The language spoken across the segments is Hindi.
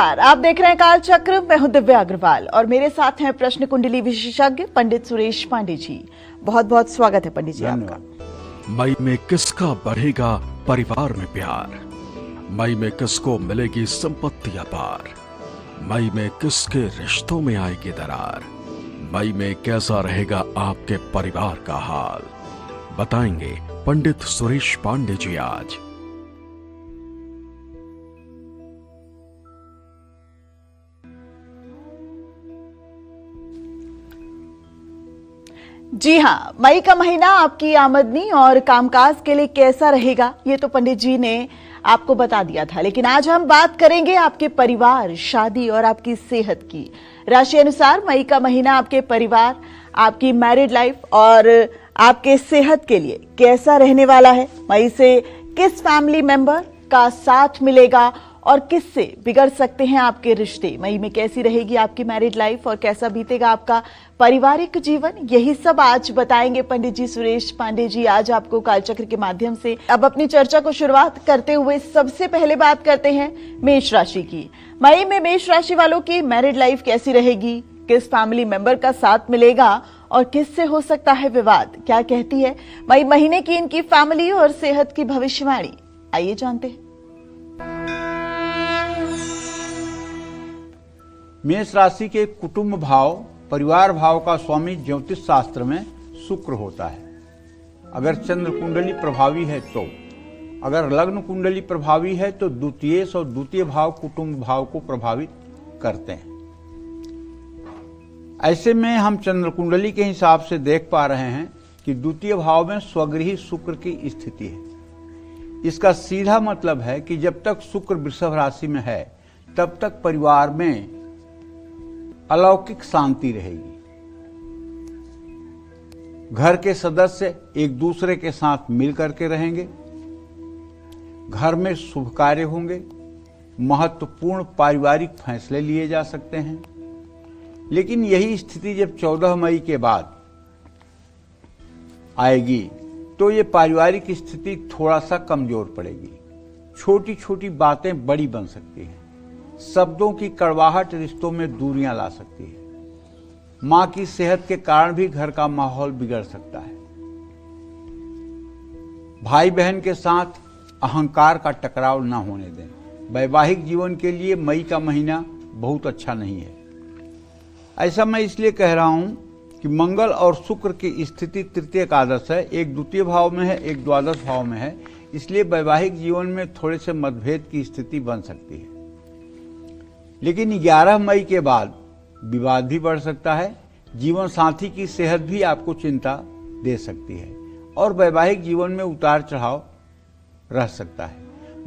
नमस्कार, आप देख रहे हैं काल चक्र। मैं हूं दिव्या अग्रवाल और मेरे साथ हैं प्रश्न कुंडली विशेषज्ञ पंडित सुरेश पांडे जी। बहुत बहुत स्वागत है पंडित जी आपका। मई में किसका बढ़ेगा परिवार में प्यार? मई में किसको मिलेगी संपत्ति अपार? मई में किसके रिश्तों में आएगी दरार? मई में कैसा रहेगा आपके परिवार का हाल? बताएंगे पंडित सुरेश पांडे जी आज। जी हाँ, मई का महीना आपकी आमदनी और कामकाज के लिए कैसा रहेगा ये तो पंडित जी ने आपको बता दिया था, लेकिन आज हम बात करेंगे आपके परिवार, शादी और आपकी सेहत की। राशि अनुसार मई का महीना आपके परिवार, आपकी मैरिड लाइफ और आपके सेहत के लिए कैसा रहने वाला है। मई से किस फैमिली मेंबर का साथ मिलेगा और किससे बिगड़ सकते हैं आपके रिश्ते। मई में कैसी रहेगी आपकी मैरिड लाइफ और कैसा बीतेगा आपका पारिवारिक जीवन, यही सब आज बताएंगे पंडित जी सुरेश पांडे जी आज आपको कालचक्र के माध्यम से। अब अपनी चर्चा को शुरुआत करते हुए सबसे पहले बात करते हैं मेष राशि की। मई में मेष राशि वालों की मैरिड लाइफ कैसी रहेगी, किस फैमिली मेंबर का साथ मिलेगा और किससे हो सकता है विवाद, क्या कहती है मई महीने की इनकी फैमिली और सेहत की भविष्यवाणी, आइए जानते हैं। मेष राशि के कुटुंब भाव, परिवार भाव का स्वामी ज्योतिष शास्त्र में शुक्र होता है। अगर चंद्र कुंडली प्रभावी है तो, अगर लग्न कुंडली प्रभावी है तो द्वितीयेश और द्वितीय भाव कुटुंब भाव को प्रभावित करते हैं। ऐसे में हम चंद्र कुंडली के हिसाब से देख पा रहे हैं कि द्वितीय भाव में स्वगृही शुक्र की स्थिति है। इसका सीधा मतलब है कि जब तक शुक्र वृषभ राशि में है तब तक परिवार में अलौकिक शांति रहेगी। घर के सदस्य एक दूसरे के साथ मिल करके रहेंगे, घर में शुभ कार्य होंगे, महत्वपूर्ण पारिवारिक फैसले लिए जा सकते हैं। लेकिन यही स्थिति जब 14 मई के बाद आएगी तो ये पारिवारिक स्थिति थोड़ा सा कमजोर पड़ेगी। छोटी छोटी बातें बड़ी बन सकती हैं। शब्दों की कड़वाहट रिश्तों में दूरियां ला सकती है। मां की सेहत के कारण भी घर का माहौल बिगड़ सकता है। भाई बहन के साथ अहंकार का टकराव न होने दें। वैवाहिक जीवन के लिए मई का महीना बहुत अच्छा नहीं है। ऐसा मैं इसलिए कह रहा हूं कि मंगल और शुक्र की स्थिति तृतीय एकादश है, एक द्वितीय भाव में है, एक द्वादश भाव में है। इसलिए वैवाहिक जीवन में थोड़े से मतभेद की स्थिति बन सकती है। लेकिन 11 मई के बाद विवाद भी बढ़ सकता है। जीवन साथी की सेहत भी आपको चिंता दे सकती है और वैवाहिक जीवन में उतार चढ़ाव रह सकता है।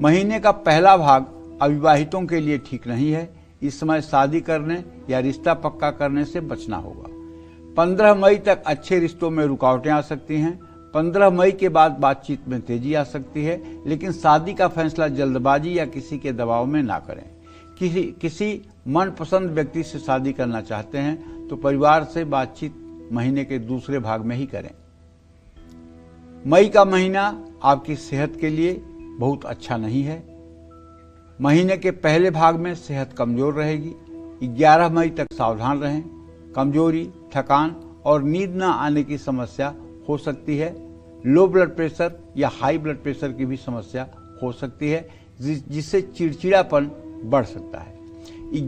महीने का पहला भाग अविवाहितों के लिए ठीक नहीं है। इस समय शादी करने या रिश्ता पक्का करने से बचना होगा। 15 मई तक अच्छे रिश्तों में रुकावटें आ सकती हैं। 15 मई के बाद बातचीत में तेजी आ सकती है, लेकिन शादी का फैसला जल्दबाजी या किसी के दबाव में ना करें। किसी मनपसंद व्यक्ति से शादी करना चाहते हैं तो परिवार से बातचीत महीने के दूसरे भाग में ही करें। मई का महीना आपकी सेहत के लिए बहुत अच्छा नहीं है। महीने के पहले भाग में सेहत कमजोर रहेगी। 11 मई तक सावधान रहें। कमजोरी, थकान और नींद न आने की समस्या हो सकती है। लो ब्लड प्रेशर या हाई ब्लड प्रेशर की भी समस्या हो सकती है, जिससे चिड़चिड़ापन बढ़ सकता है।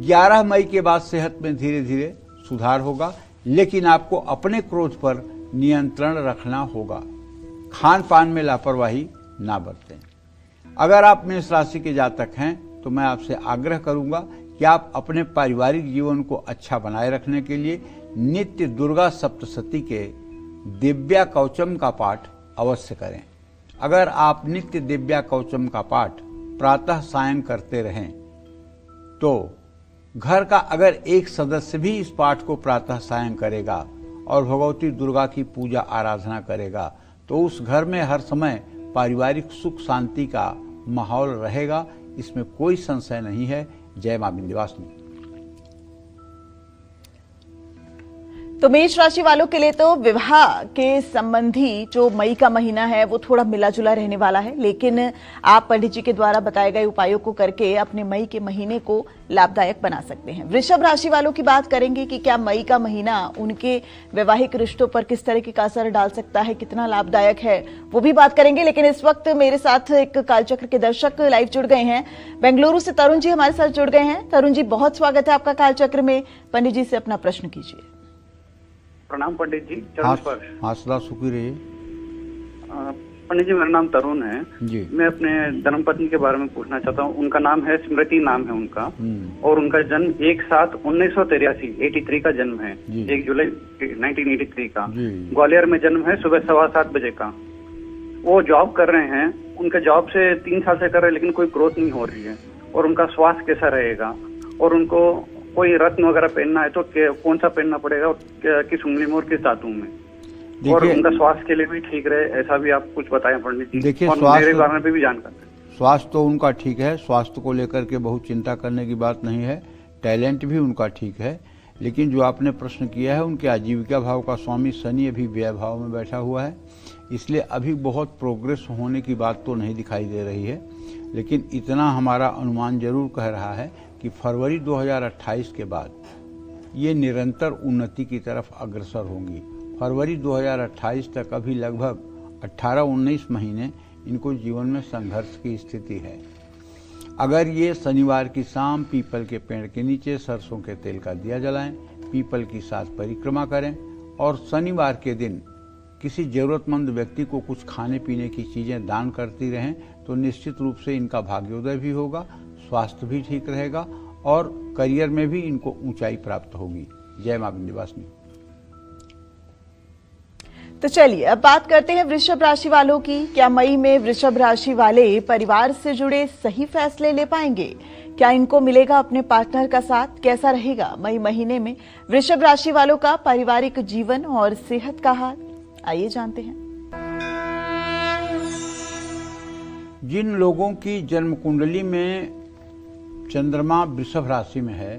11 मई के बाद सेहत में धीरे धीरे सुधार होगा, लेकिन आपको अपने क्रोध पर नियंत्रण रखना होगा। खान पान में लापरवाही ना बरतें। अगर आप मेष राशि के जातक हैं तो मैं आपसे आग्रह करूंगा कि आप अपने पारिवारिक जीवन को अच्छा बनाए रखने के लिए नित्य दुर्गा सप्तशती के दिव्या कवचम का पाठ अवश्य करें। अगर आप नित्य दिव्या कवचम का पाठ प्रातः सायं करते रहें तो घर का अगर एक सदस्य भी इस पाठ को प्रातः सायं करेगा और भगवती दुर्गा की पूजा आराधना करेगा तो उस घर में हर समय पारिवारिक सुख शांति का माहौल रहेगा। इसमें कोई संशय नहीं है। जय मां विंध्यवासिनी। तो मेष राशि वालों के लिए तो विवाह के संबंधी जो मई का महीना है वो थोड़ा मिला जुला रहने वाला है, लेकिन आप पंडित जी के द्वारा बताए गए उपायों को करके अपने मई के महीने को लाभदायक बना सकते हैं। वृषभ राशि वालों की बात करेंगे कि क्या मई का महीना उनके वैवाहिक रिश्तों पर किस तरह का असर डाल सकता है, कितना लाभदायक है, वो भी बात करेंगे। लेकिन इस वक्त मेरे साथ एक कालचक्र के दर्शक लाइव जुड़ गए हैं। बेंगलुरु से तरुण जी हमारे साथ जुड़ गए हैं। तरुण जी, बहुत स्वागत है आपका कालचक्र में। पंडित जी से अपना प्रश्न कीजिए। प्रणाम पंडित जी। चरण स्पर्श। हासला सुखी रहिए। पंडित जी, मेरा नाम तरुण है जी। मैं अपने धर्मपत्नी के बारे में पूछना चाहता हूँ। उनका नाम है स्मृति, नाम है उनका, और उनका जन्म 1/7/1983 का जन्म है, 1 जुलाई 1983 का। ग्वालियर में जन्म है, सुबह 7:15 बजे का। वो जॉब कर रहे हैं, उनके जॉब से 3 साल से कर रहे हैं, लेकिन कोई ग्रोथ नहीं हो रही है। और उनका स्वास्थ्य कैसा रहेगा, और उनको कोई रत्न वगैरह पहनना है तो कौन सा पहनना पड़ेगा, किस उंगली में और किस धातु में, और उनका स्वास्थ्य के लिए भी ठीक रहे, ऐसा भी आप कुछ बताएं पंडित जी। देखिए, और मेरे बारे में भी जानकारी। स्वास्थ्य तो उनका ठीक है, स्वास्थ्य को लेकर के बहुत चिंता करने की बात नहीं है। टैलेंट भी उनका ठीक है, लेकिन जो आपने प्रश्न किया है, उनके आजीविका भाव का स्वामी शनि अभी व्यय भाव में बैठा हुआ है, इसलिए अभी बहुत प्रोग्रेस होने की बात तो नहीं दिखाई दे रही है। लेकिन इतना हमारा अनुमान जरूर कह रहा है कि फरवरी 2028 के बाद ये निरंतर उन्नति की तरफ अग्रसर होंगी। फरवरी 2028 तक अभी लगभग 18-19 महीने इनको जीवन में संघर्ष की स्थिति है। अगर ये शनिवार की शाम पीपल के पेड़ के नीचे सरसों के तेल का दिया जलाएं, पीपल की 7 परिक्रमा करें, और शनिवार के दिन किसी जरूरतमंद व्यक्ति को कुछ खाने पीने की चीजें दान करती रहें, तो निश्चित रूप से इनका भाग्योदय भी होगा, स्वास्थ्य भी ठीक रहेगा, और करियर में भी इनको ऊंचाई प्राप्त होगी। जय मां विंध्यवासिनी। तो चलिए अब बात करते हैं वृषभ राशि वालों की। क्या मई में वृषभ राशि वाले परिवार से जुड़े सही फैसले ले पाएंगे? क्या इनको मिलेगा अपने पार्टनर का साथ? कैसा रहेगा मई महीने में वृषभ राशि वालों का पारिवारिक जीवन और सेहत का हाल? आइए जानते हैं। जिन लोगों की जन्म कुंडली में चंद्रमा वृषभ राशि में है,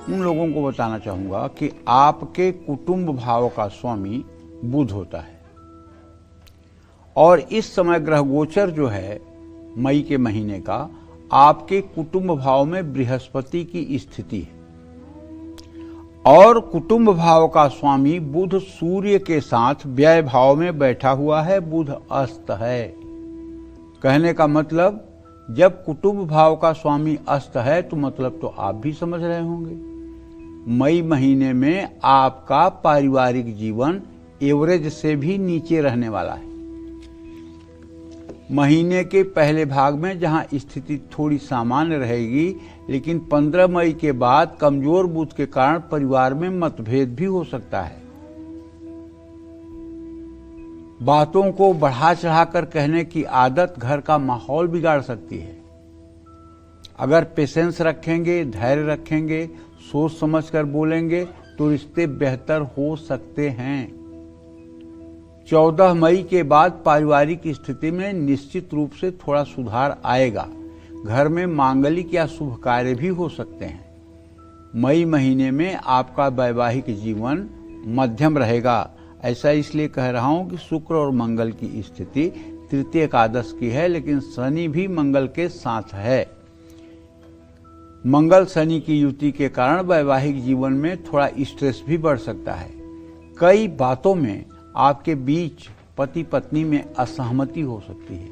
उन लोगों को बताना चाहूंगा कि आपके कुटुंब भाव का स्वामी बुध होता है, और इस समय ग्रह गोचर जो है मई के महीने का, आपके कुटुंब भाव में बृहस्पति की स्थिति है, और कुटुंब भाव का स्वामी बुध सूर्य के साथ व्यय भाव में बैठा हुआ है, बुध अस्त है। कहने का मतलब, जब कुटुंब भाव का स्वामी अस्त है तो मतलब तो आप भी समझ रहे होंगे, मई महीने में आपका पारिवारिक जीवन एवरेज से भी नीचे रहने वाला है। महीने के पहले भाग में जहां स्थिति थोड़ी सामान्य रहेगी, लेकिन 15 मई के बाद कमजोर बुध के कारण परिवार में मतभेद भी हो सकता है। बातों को बढ़ा चढ़ाकर कहने की आदत घर का माहौल बिगाड़ सकती है। अगर पेशेंस रखेंगे, धैर्य रखेंगे, सोच समझकर बोलेंगे, तो रिश्ते बेहतर हो सकते हैं। 14 मई के बाद पारिवारिक स्थिति में निश्चित रूप से थोड़ा सुधार आएगा। घर में मांगलिक या शुभ कार्य भी हो सकते हैं। मई महीने में आपका वैवाहिक जीवन मध्यम रहेगा। ऐसा इसलिए कह रहा हूं कि शुक्र और मंगल की स्थिति तृतीय एकादश की है, लेकिन शनि भी मंगल के साथ है। मंगल शनि की युति के कारण वैवाहिक जीवन में थोड़ा स्ट्रेस भी बढ़ सकता है। कई बातों में आपके बीच पति पत्नी में असहमति हो सकती है।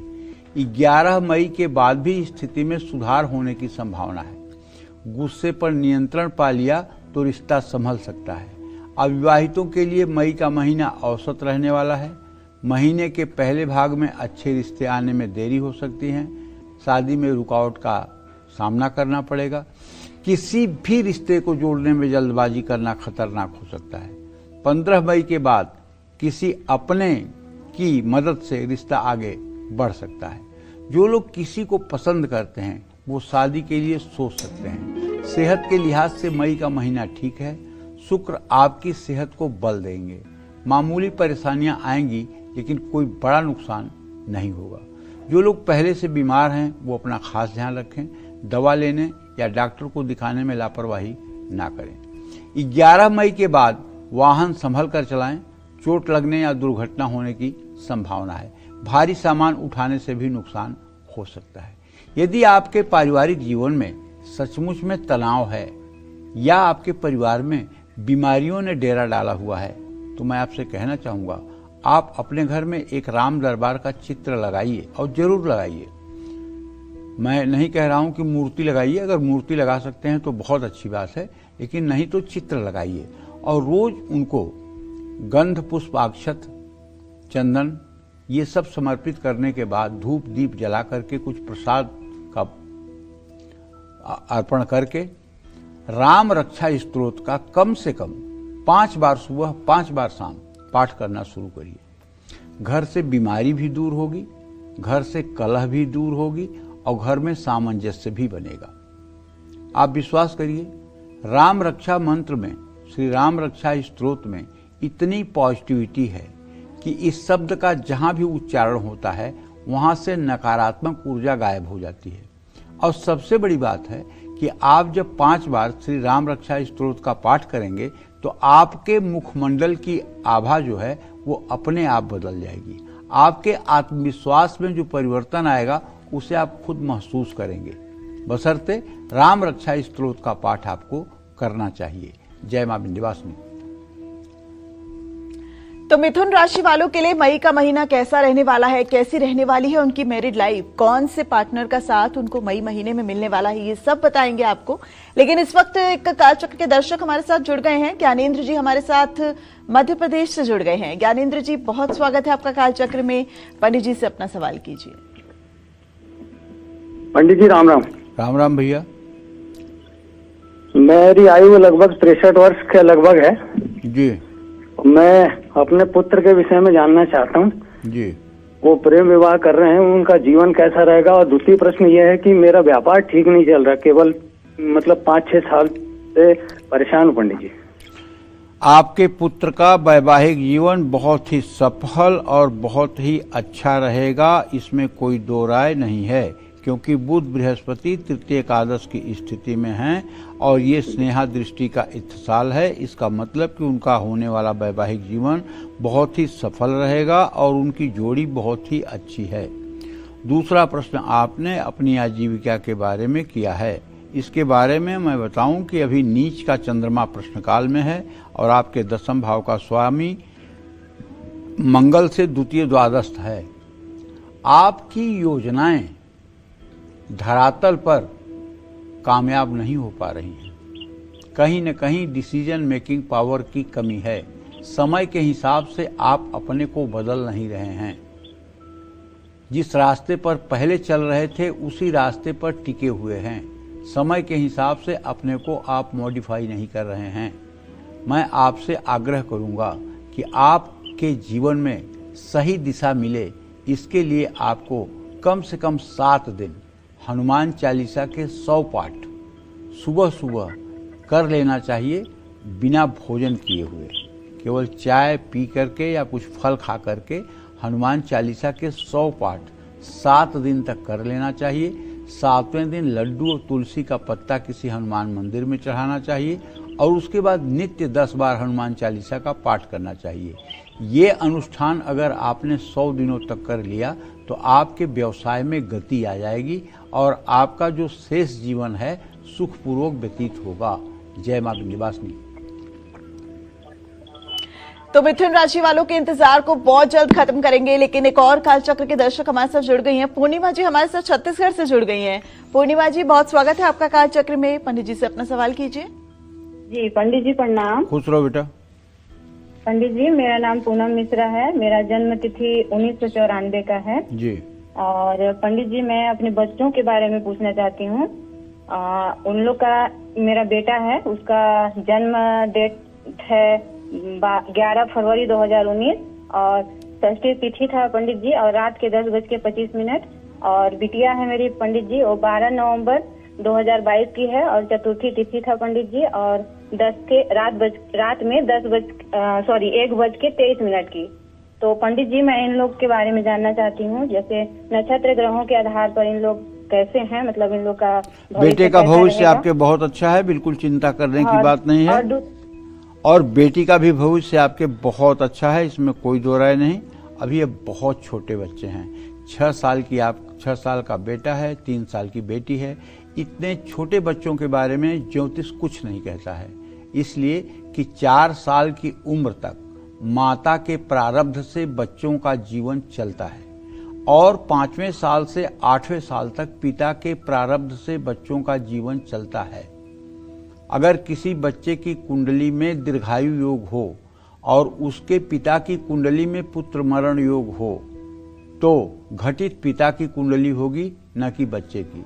11 मई के बाद भी स्थिति में सुधार होने की संभावना है। गुस्से पर नियंत्रण पा लिया तो रिश्ता संभल सकता है। अविवाहितों के लिए मई का महीना औसत रहने वाला है। महीने के पहले भाग में अच्छे रिश्ते आने में देरी हो सकती है। शादी में रुकावट का सामना करना पड़ेगा। किसी भी रिश्ते को जोड़ने में जल्दबाजी करना खतरनाक हो सकता है। 15 मई के बाद किसी अपने की मदद से रिश्ता आगे बढ़ सकता है। जो लोग किसी को पसंद करते हैं वो शादी के लिए सोच सकते हैं। सेहत के लिहाज से मई का महीना ठीक है। शुक्र आपकी सेहत को बल देंगे। मामूली परेशानियां आएंगी, लेकिन कोई बड़ा नुकसान नहीं होगा। जो लोग पहले से बीमार हैं वो अपना खास ध्यान रखें। दवा लेने या डॉक्टर को दिखाने में लापरवाही ना करें। 11 मई के बाद वाहन संभल कर चलाएं, चोट लगने या दुर्घटना होने की संभावना है। भारी सामान उठाने से भी नुकसान हो सकता है। यदि आपके पारिवारिक जीवन में सचमुच में तनाव है या आपके परिवार में बीमारियों ने डेरा डाला हुआ है, तो मैं आपसे कहना चाहूँगा, आप अपने घर में एक राम दरबार का चित्र लगाइए और जरूर लगाइए। मैं नहीं कह रहा हूं कि मूर्ति लगाइए, अगर मूर्ति लगा सकते हैं तो बहुत अच्छी बात है, लेकिन नहीं तो चित्र लगाइए और रोज उनको गंध पुष्प अक्षत चंदन ये सब समर्पित करने के बाद धूप दीप जला करके कुछ प्रसाद का अर्पण करके राम रक्षा स्तोत्र का कम से कम 5 बार सुबह 5 बार शाम पाठ करना शुरू करिए। घर से बीमारी भी दूर होगी, घर से कलह भी दूर होगी और घर में सामंजस्य भी बनेगा। आप विश्वास करिए, राम रक्षा मंत्र में, श्री राम रक्षा स्तोत्र में इतनी पॉजिटिविटी है कि इस शब्द का जहां भी उच्चारण होता है वहां से नकारात्मक ऊर्जा गायब हो जाती है। और सबसे बड़ी बात है कि आप जब 5 बार श्री राम रक्षा स्तोत्र का पाठ करेंगे तो आपके मुखमंडल की आभा जो है वो अपने आप बदल जाएगी। आपके आत्मविश्वास में जो परिवर्तन आएगा उसे आप खुद महसूस करेंगे। बशर्ते राम रक्षा स्तोत्र का पाठ आपको करना चाहिए। जय मां विंध्यवासिनी। तो मिथुन राशि वालों के लिए मई का महीना कैसा रहने वाला है, कैसी रहने वाली है उनकी मैरिड लाइफ, कौन से पार्टनर का साथ उनको मई महीने में मिलने वाला है, ये सब बताएंगे आपको। लेकिन इस वक्त एक कालचक्र के दर्शक हमारे साथ जुड़ गए हैं। ज्ञानेंद्र जी हमारे साथ मध्य प्रदेश से जुड़ गए हैं। ज्ञानेंद्र जी, बहुत स्वागत है आपका कालचक्र में। पंडित जी से अपना सवाल कीजिए। पंडित जी राम राम। राम राम भैया। मेरी आयु लगभग 63 वर्ष के लगभग है जी। मैं अपने पुत्र के विषय में जानना चाहता हूँ जी। वो प्रेम विवाह कर रहे हैं, उनका जीवन कैसा रहेगा। और दूसरी प्रश्न ये है कि मेरा व्यापार ठीक नहीं चल रहा, केवल मतलब 5-6 साल से परेशान हूँ पंडित जी। आपके पुत्र का वैवाहिक जीवन बहुत ही सफल और बहुत ही अच्छा रहेगा, इसमें कोई दो राय नहीं है, क्योंकि बुध बृहस्पति तृतीय एकादश की स्थिति में हैं और ये स्नेहा दृष्टि का इत्साल है। इसका मतलब कि उनका होने वाला वैवाहिक जीवन बहुत ही सफल रहेगा और उनकी जोड़ी बहुत ही अच्छी है। दूसरा प्रश्न आपने अपनी आजीविका के बारे में किया है। इसके बारे में मैं बताऊं कि अभी नीच का चंद्रमा प्रश्नकाल में है और आपके 10वें भाव का स्वामी मंगल से द्वितीय द्वादस्थ है। आपकी योजनाएं धरातल पर कामयाब नहीं हो पा रही हैं। कहीं न कहीं डिसीजन मेकिंग पावर की कमी है। समय के हिसाब से आप अपने को बदल नहीं रहे हैं। जिस रास्ते पर पहले चल रहे थे उसी रास्ते पर टिके हुए हैं। समय के हिसाब से अपने को आप मॉडिफाई नहीं कर रहे हैं। मैं आपसे आग्रह करूंगा कि आपके जीवन में सही दिशा मिले, इसके लिए आपको कम से कम 7 दिन हनुमान चालीसा के 100 पाठ सुबह सुबह कर लेना चाहिए, बिना भोजन किए हुए। केवल चाय पी करके या कुछ फल खा करके हनुमान चालीसा के 100 पाठ 7 दिन तक कर लेना चाहिए। 7वें दिन लड्डू और तुलसी का पत्ता किसी हनुमान मंदिर में चढ़ाना चाहिए और उसके बाद नित्य 10 बार हनुमान चालीसा का पाठ करना चाहिए। ये अनुष्ठान अगर आपने 100 दिनों तक कर लिया तो आपके व्यवसाय में गति आ जाएगी और आपका जो शेष जीवन है सुखपूर्वक व्यतीत होगा। जय मां विंध्यवासिनी। तो मिथुन राशि वालों के इंतजार को बहुत जल्द खत्म करेंगे, लेकिन एक और कालचक्र के दर्शक हमारे साथ जुड़ गई हैं। पूर्णिमा जी हमारे साथ छत्तीसगढ़ से जुड़ गई हैं। पूर्णिमा जी, बहुत स्वागत है आपका कालचक्र में। पंडित जी से अपना सवाल कीजिए। जी पंडित जी प्रणाम। खुश रहो बेटा। पंडित जी, मेरा नाम पूनम मिश्रा है। मेरा जन्म तिथि 1994 का है जी। और पंडित जी मैं अपने बच्चों के बारे में पूछना चाहती हूँ। उन लोग का, मेरा बेटा है, उसका जन्म डेट है 11 फरवरी 2019 और षष्ठी तिथि था पंडित जी, और रात के 10:25। और बिटिया है मेरी पंडित जी, वो 12 नवंबर 2022 की है और चतुर्थी तिथि था पंडित जी, और रात में 1:23 की। तो पंडित जी मैं इन लोग के बारे में जानना चाहती हूँ, जैसे नक्षत्र ग्रहों के आधार पर इन लोग कैसे हैं, मतलब इन लोग का बेटे का कैसा भविष्य रहेगा? आपके बहुत अच्छा है, बिल्कुल चिंता करने की बात नहीं है। और और बेटी का भी भविष्य आपके बहुत अच्छा है, इसमें कोई दो राय नहीं। अभी ये बहुत छोटे बच्चे हैं, 6 साल का बेटा है, 3 साल की बेटी है। इतने छोटे बच्चों के बारे में ज्योतिष कुछ नहीं कहता है, इसलिए कि 4 साल की उम्र तक माता के प्रारब्ध से बच्चों का जीवन चलता है और 5वें साल से 8वें साल तक पिता के प्रारब्ध से बच्चों का जीवन चलता है। अगर किसी बच्चे की कुंडली में दीर्घायु योग हो और उसके पिता की कुंडली में पुत्र मरण योग हो तो घटित पिता की कुंडली होगी, न कि बच्चे की।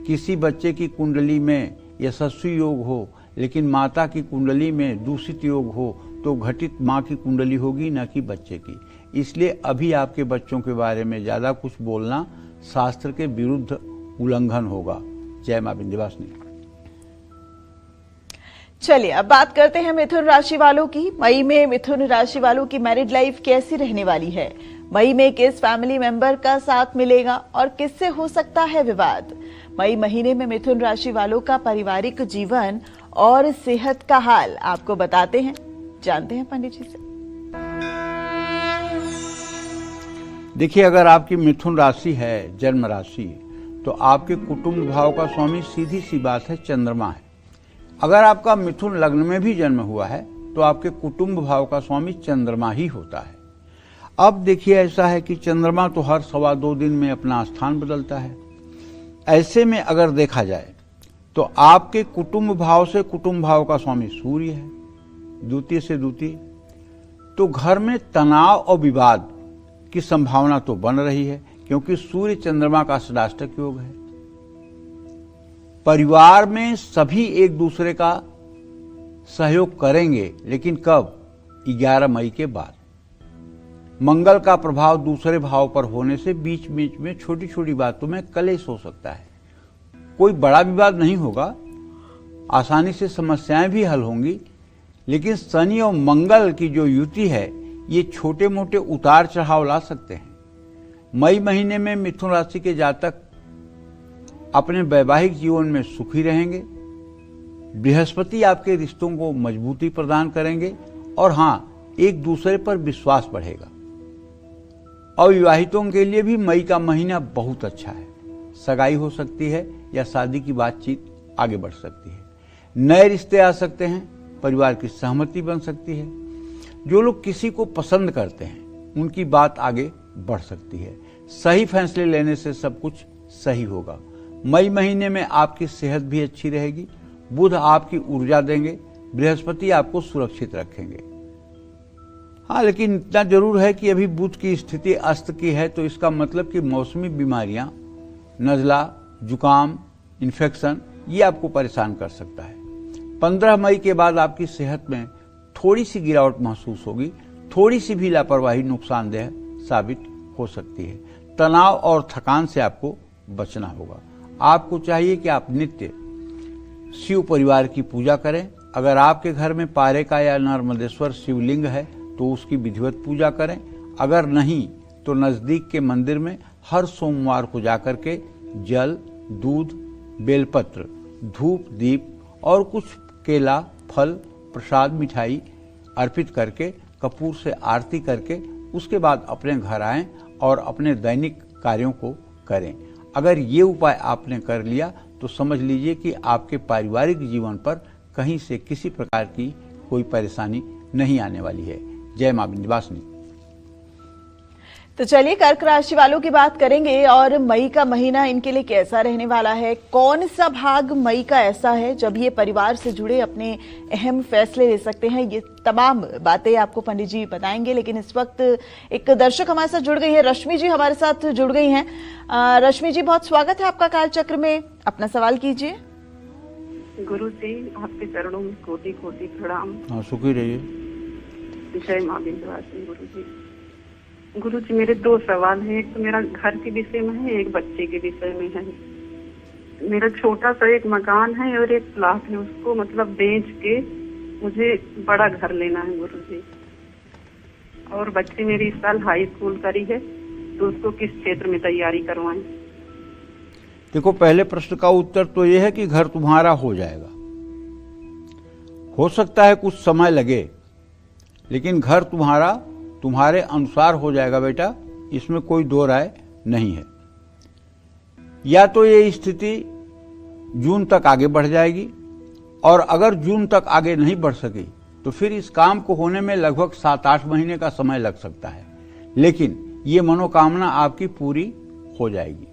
किसी बच्चे की कुंडली में यशस्वी योग हो लेकिन माता की कुंडली में दूषित योग हो तो घटित माँ की कुंडली होगी, न कि बच्चे की। इसलिए अभी आपके बच्चों के बारे में ज्यादा कुछ बोलना शास्त्र के विरुद्ध उल्लंघन होगा। जय मां विंध्यवासिनी। चलिए अब बात करते हैं मिथुन राशि वालों की। मई में मिथुन राशि वालों की मैरिड लाइफ कैसी रहने वाली है? मई में किस फैमिली मेंबर का साथ मिलेगा और किससे हो सकता है विवाद? मई महीने में मिथुन राशि वालों का पारिवारिक जीवन और सेहत का हाल आपको बताते हैं, जानते हैं पंडित जी से। देखिए, अगर आपकी मिथुन राशि है, जन्म राशि, तो आपके कुटुंब भाव का स्वामी सीधी सी बात है चंद्रमा है। अगर आपका मिथुन लग्न में भी जन्म हुआ है तो आपके कुटुंब भाव का स्वामी चंद्रमा ही होता है। अब देखिए, ऐसा है कि चंद्रमा तो हर 2.25 दिन में अपना स्थान बदलता है। ऐसे में अगर देखा जाए तो आपके कुटुंब भाव से कुटुंब भाव का स्वामी सूर्य है, द्वितीय से द्वितीय, तो घर में तनाव और विवाद की संभावना तो बन रही है क्योंकि सूर्य चंद्रमा का षडाष्टक योग है। परिवार में सभी एक दूसरे का सहयोग करेंगे, लेकिन कब? 11 मई के बाद। मंगल का प्रभाव दूसरे भाव पर होने से बीच बीच में छोटी छोटी बातों में कलेश हो सकता है। कोई बड़ा विवाद नहीं होगा, आसानी से समस्याएं भी हल होंगी, लेकिन शनि और मंगल की जो युति है ये छोटे मोटे उतार चढ़ाव ला सकते हैं। मई महीने में मिथुन राशि के जातक अपने वैवाहिक जीवन में सुखी रहेंगे। बृहस्पति आपके रिश्तों को मजबूती प्रदान करेंगे और हाँ, एक दूसरे पर विश्वास बढ़ेगा। अविवाहितों के लिए भी मई का महीना बहुत अच्छा है। सगाई हो सकती है या शादी की बातचीत आगे बढ़ सकती है। नए रिश्ते आ सकते हैं, परिवार की सहमति बन सकती है। जो लोग किसी को पसंद करते हैं उनकी बात आगे बढ़ सकती है। सही फैसले लेने से सब कुछ सही होगा। मई महीने में आपकी सेहत भी अच्छी रहेगी। बुध आपकी ऊर्जा देंगे, बृहस्पति आपको सुरक्षित रखेंगे। हाँ, लेकिन इतना जरूर है कि अभी बुध की स्थिति अस्त की है, तो इसका मतलब कि मौसमी बीमारियां, नजला, जुकाम, इन्फेक्शन, ये आपको परेशान कर सकता है। 15 मई के बाद आपकी सेहत में थोड़ी सी गिरावट महसूस होगी। थोड़ी सी भी लापरवाही नुकसानदेह साबित हो सकती है। तनाव और थकान से आपको बचना होगा। आपको चाहिए कि आप नित्य शिव परिवार की पूजा करें। अगर आपके घर में पारेका या नर्मदेश्वर शिवलिंग है तो उसकी विधिवत पूजा करें। अगर नहीं तो नजदीक के मंदिर में हर सोमवार को जाकर के जल, दूध, बेलपत्र, धूप, दीप और कुछ केला, फल, प्रसाद, मिठाई अर्पित करके कपूर से आरती करके उसके बाद अपने घर आएं और अपने दैनिक कार्यों को करें। अगर ये उपाय आपने कर लिया तो समझ लीजिए कि आपके पारिवारिक जीवन पर कहीं से किसी प्रकार की कोई परेशानी नहीं आने वाली है। जय मां विंध्यवासिनी। तो चलिए कर्क राशि वालों की बात करेंगे और मई का महीना इनके लिए कैसा रहने वाला है। कौन सा भाग मई का ऐसा है जब ये परिवार से जुड़े अपने अहम फैसले ले सकते हैं, ये तमाम बातें आपको पंडित जी बताएंगे। लेकिन इस वक्त एक दर्शक हमारे साथ जुड़ गई है, रश्मि जी हमारे साथ जुड़ गई हैं। रश्मि जी, बहुत स्वागत है आपका कालचक्र में, अपना सवाल कीजिए। गुरु जी, आपके चरणों में कोटि कोटि प्रणाम। हाँ, सुखी रहिए। जय मां विंध्यवासिनी। गुरु जी, मेरे 2 सवाल हैं। एक तो मेरा घर के विषय में है, एक बच्चे के विषय में है। मेरा छोटा सा एक मकान है और एक प्लाट है, उसको मतलब बेच के मुझे बड़ा घर लेना है गुरु जी। और बच्ची मेरी इस साल हाई स्कूल करी है, तो उसको किस क्षेत्र में तैयारी करवाएं? देखो, पहले प्रश्न का उत्तर तो यह है कि घर तुम्हारा हो जाएगा। हो सकता है कुछ समय लगे, लेकिन घर तुम्हारा तुम्हारे अनुसार हो जाएगा बेटा, इसमें कोई दो राय नहीं है। या तो ये स्थिति जून तक आगे बढ़ जाएगी, और अगर जून तक आगे नहीं बढ़ सकी तो फिर इस काम को होने में लगभग 7-8 महीने का समय लग सकता है, लेकिन ये मनोकामना आपकी पूरी हो जाएगी।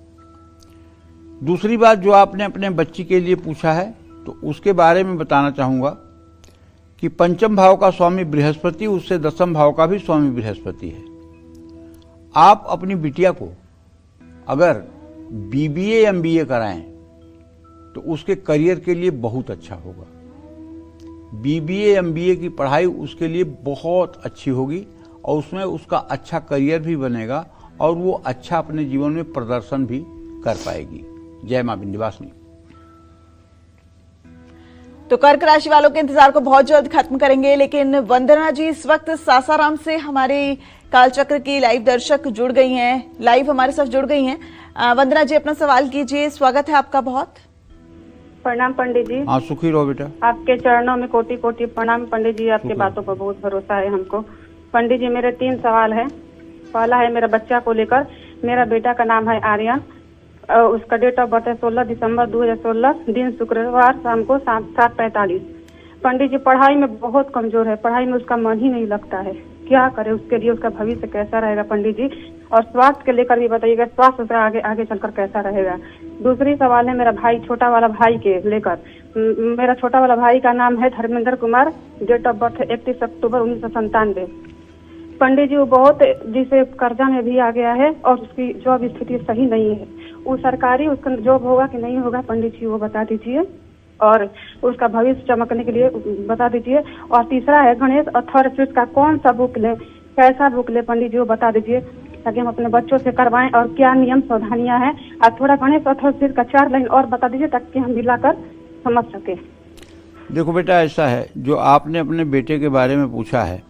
दूसरी बात जो आपने अपने बच्ची के लिए पूछा है, तो उसके बारे में बताना चाहूंगा कि पंचम भाव का स्वामी बृहस्पति, उससे दसम भाव का भी स्वामी बृहस्पति है। आप अपनी बिटिया को अगर बीबीए एमबीए कराएं तो उसके करियर के लिए बहुत अच्छा होगा। बीबीए एमबीए की पढ़ाई उसके लिए बहुत अच्छी होगी और उसमें उसका अच्छा करियर भी बनेगा और वो अच्छा अपने जीवन में प्रदर्शन भी कर पाएगी। जय मां विंध्यवासिनी। तो कर्क राशि वालों के इंतजार को बहुत जल्द खत्म करेंगे, लेकिन वंदना जी इस वक्त सासाराम से हमारे कालचक्र की लाइव दर्शक जुड़ गई हैं, लाइव हमारे साथ जुड़ गई हैं। वंदना जी अपना सवाल कीजिए, स्वागत है आपका बहुत। प्रणाम पंडित जी। हाँ, सुखी रहो बेटा। आपके चरणों में कोटि कोटि प्रणाम पंडित जी, आपके बातों पर बहुत भरोसा है हमको। पंडित जी मेरे 3 सवाल है। पहला है मेरा बच्चा को लेकर। मेरा बेटा का नाम है आर्यन, उसका डेट ऑफ बर्थ है 16 दिसंबर 2016, दिन शुक्रवार, शाम को 7:45। पंडित जी पढ़ाई में बहुत कमजोर है, पढ़ाई में उसका मन ही नहीं लगता है, क्या करे उसके लिए, उसका भविष्य कैसा रहेगा पंडित जी? और स्वास्थ्य के लेकर भी बताइएगा, स्वास्थ्य से आगे आगे चलकर कैसा रहेगा। दूसरी सवाल है मेरा भाई, छोटा वाला भाई के लेकर। मेरा छोटा वाला भाई का नाम है Dharmendra Kumar, date of birth है 31 अक्टूबर 1997। पंडित जी वो बहुत जिसे कर्जा में भी आ गया है और उसकी जॉब स्थिति सही नहीं है। वो सरकारी उसका जॉब होगा कि नहीं होगा पंडित जी वो बता दीजिए, और उसका भविष्य चमकने के लिए बता दीजिए। और तीसरा है गणेश अथॉरिटीज का कौन सा बुक ले, कैसा बुक ले पंडित जी वो बता दीजिए, ताकि हम अपने बच्चों से करवाएं, और क्या नियम सावधानियां हैं। और थोड़ा गणेश अथॉरिटीज का 4 लाइन और बता दीजिए ताकि हम मिलाकर समझ सके। देखो बेटा, ऐसा है, जो आपने अपने बेटे के बारे में पूछा है,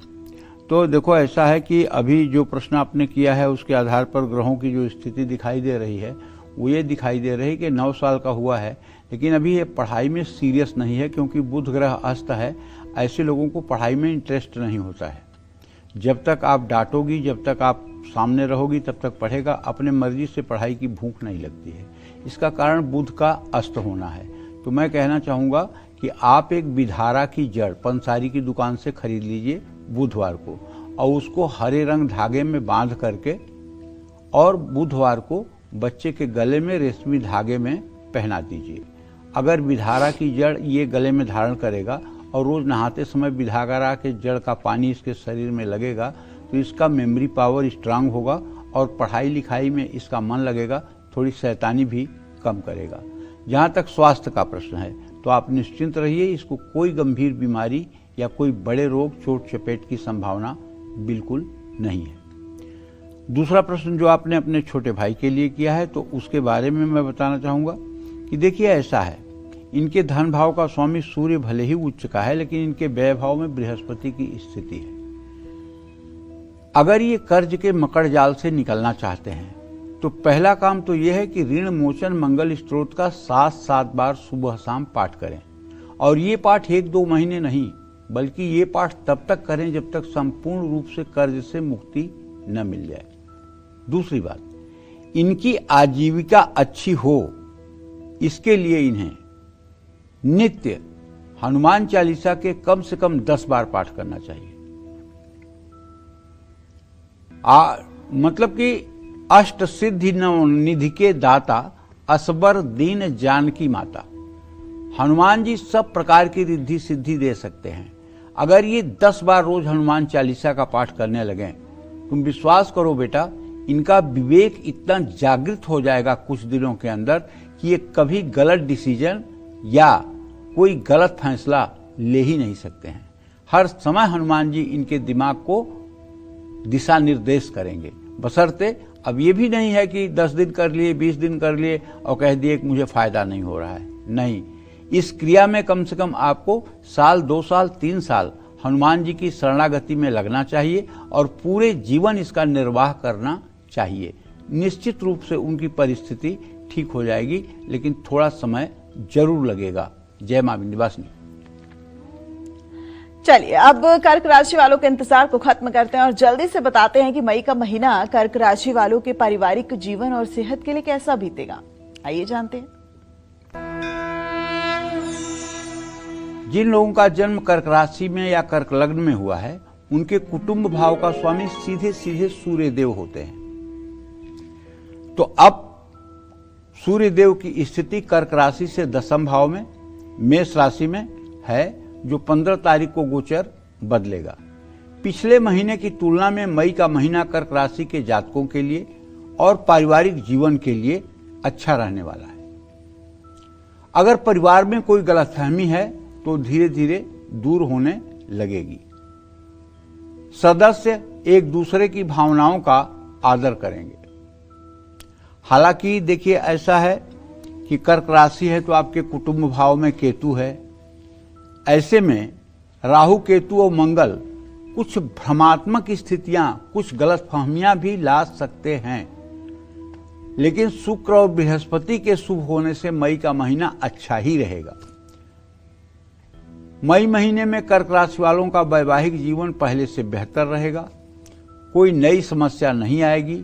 तो देखो ऐसा है कि अभी जो प्रश्न आपने किया है उसके आधार पर ग्रहों की जो स्थिति दिखाई दे रही है वो ये दिखाई दे रही है कि 9 साल का हुआ है, लेकिन अभी ये पढ़ाई में सीरियस नहीं है, क्योंकि बुध ग्रह अस्त है। ऐसे लोगों को पढ़ाई में इंटरेस्ट नहीं होता है। जब तक आप डांटोगी, जब तक आप सामने रहोगी, तब तक पढ़ेगा। अपने मर्जी से पढ़ाई की भूख नहीं लगती है। इसका कारण बुध का अस्त होना है। तो मैं कहना चाहूँगा कि आप एक विधारा की जड़ पंसारी की दुकान से खरीद लीजिए बुधवार को, और उसको हरे रंग धागे में बांध करके, और बुधवार को बच्चे के गले में रेशमी धागे में पहना दीजिए। अगर विधारा की जड़ ये गले में धारण करेगा और रोज नहाते समय विधारा के जड़ का पानी इसके शरीर में लगेगा, तो इसका मेमोरी पावर स्ट्रांग होगा और पढ़ाई लिखाई में इसका मन लगेगा, थोड़ी शैतानी भी कम करेगा। जहाँ तक स्वास्थ्य का प्रश्न है, तो आप निश्चिंत रहिए, इसको कोई गंभीर बीमारी या कोई बड़े रोग, चोट चपेट की संभावना बिल्कुल नहीं है। दूसरा प्रश्न जो आपने अपने छोटे भाई के लिए किया है, तो उसके बारे में मैं बताना चाहूँगा कि देखिए ऐसा है, इनके धन भाव का स्वामी सूर्य भले ही उच्च का है, लेकिन इनके व्यय भाव में बृहस्पति की स्थिति है। अगर ये कर्ज के मकड़ जाल से निकलना चाहते हैं, तो पहला काम तो यह है कि ऋण मोचन मंगल स्त्रोत का 7 बार सुबह शाम पाठ करें। और ये पाठ 1-2 महीने नहीं, बल्कि ये पाठ तब तक करें जब तक संपूर्ण रूप से कर्ज से मुक्ति न मिल जाए। दूसरी बात, इनकी आजीविका अच्छी हो, इसके लिए इन्हें नित्य हनुमान चालीसा के कम से कम 10 बार पाठ करना चाहिए। मतलब कि अष्ट सिद्धि निधि के दाता, असबर दीन जानकी माता। हनुमान जी सब प्रकार की रिद्धि सिद्धि दे सकते हैं। अगर ये 10 बार रोज हनुमान चालीसा का पाठ करने लगे, तुम विश्वास करो बेटा, इनका विवेक इतना जागृत हो जाएगा कुछ दिनों के अंदर कि ये कभी गलत डिसीजन या कोई गलत फैसला ले ही नहीं सकते हैं। हर समय हनुमान जी इनके दिमाग को दिशा निर्देश करेंगे। बशर्ते अब ये भी नहीं है कि 10 दिन कर लिए, 20 दिन कर लिए और कह दिए कि मुझे फायदा नहीं हो रहा है। नहीं, इस क्रिया में कम से कम आपको साल, 2 साल, 3 साल हनुमान जी की शरणागति में लगना चाहिए और पूरे जीवन इसका निर्वाह करना चाहिए। निश्चित रूप से उनकी परिस्थिति ठीक हो जाएगी, लेकिन थोड़ा समय जरूर लगेगा। जय मां विंध्यवासिनी। चलिए अब कर्क राशि वालों के इंतजार को खत्म करते हैं और जल्दी से बताते हैं कि मई का महीना कर्क राशि वालों के पारिवारिक जीवन और सेहत के लिए कैसा बीतेगा। आइए जानते हैं। जिन लोगों का जन्म कर्क राशि में या कर्क लग्न में हुआ है, उनके कुटुंब भाव का स्वामी सीधे सीधे सूर्य देव होते हैं। तो अब सूर्य देव की स्थिति कर्क राशि से 10वें भाव में मेष राशि में है, जो 15 तारीख को गोचर बदलेगा। पिछले महीने की तुलना में मई का महीना कर्क राशि के जातकों के लिए और पारिवारिक जीवन के लिए अच्छा रहने वाला है। अगर परिवार में कोई गलतफहमी है तो धीरे धीरे दूर होने लगेगी। सदस्य एक दूसरे की भावनाओं का आदर करेंगे। हालांकि देखिए, ऐसा है कि कर्क राशि है तो आपके कुटुंब भाव में केतु है। ऐसे में राहु, केतु और मंगल कुछ भ्रमात्मक स्थितियां, कुछ गलतफहमियां भी ला सकते हैं, लेकिन शुक्र और बृहस्पति के शुभ होने से मई का महीना अच्छा ही रहेगा। मई महीने में कर्क राशि वालों का वैवाहिक जीवन पहले से बेहतर रहेगा। कोई नई समस्या नहीं आएगी,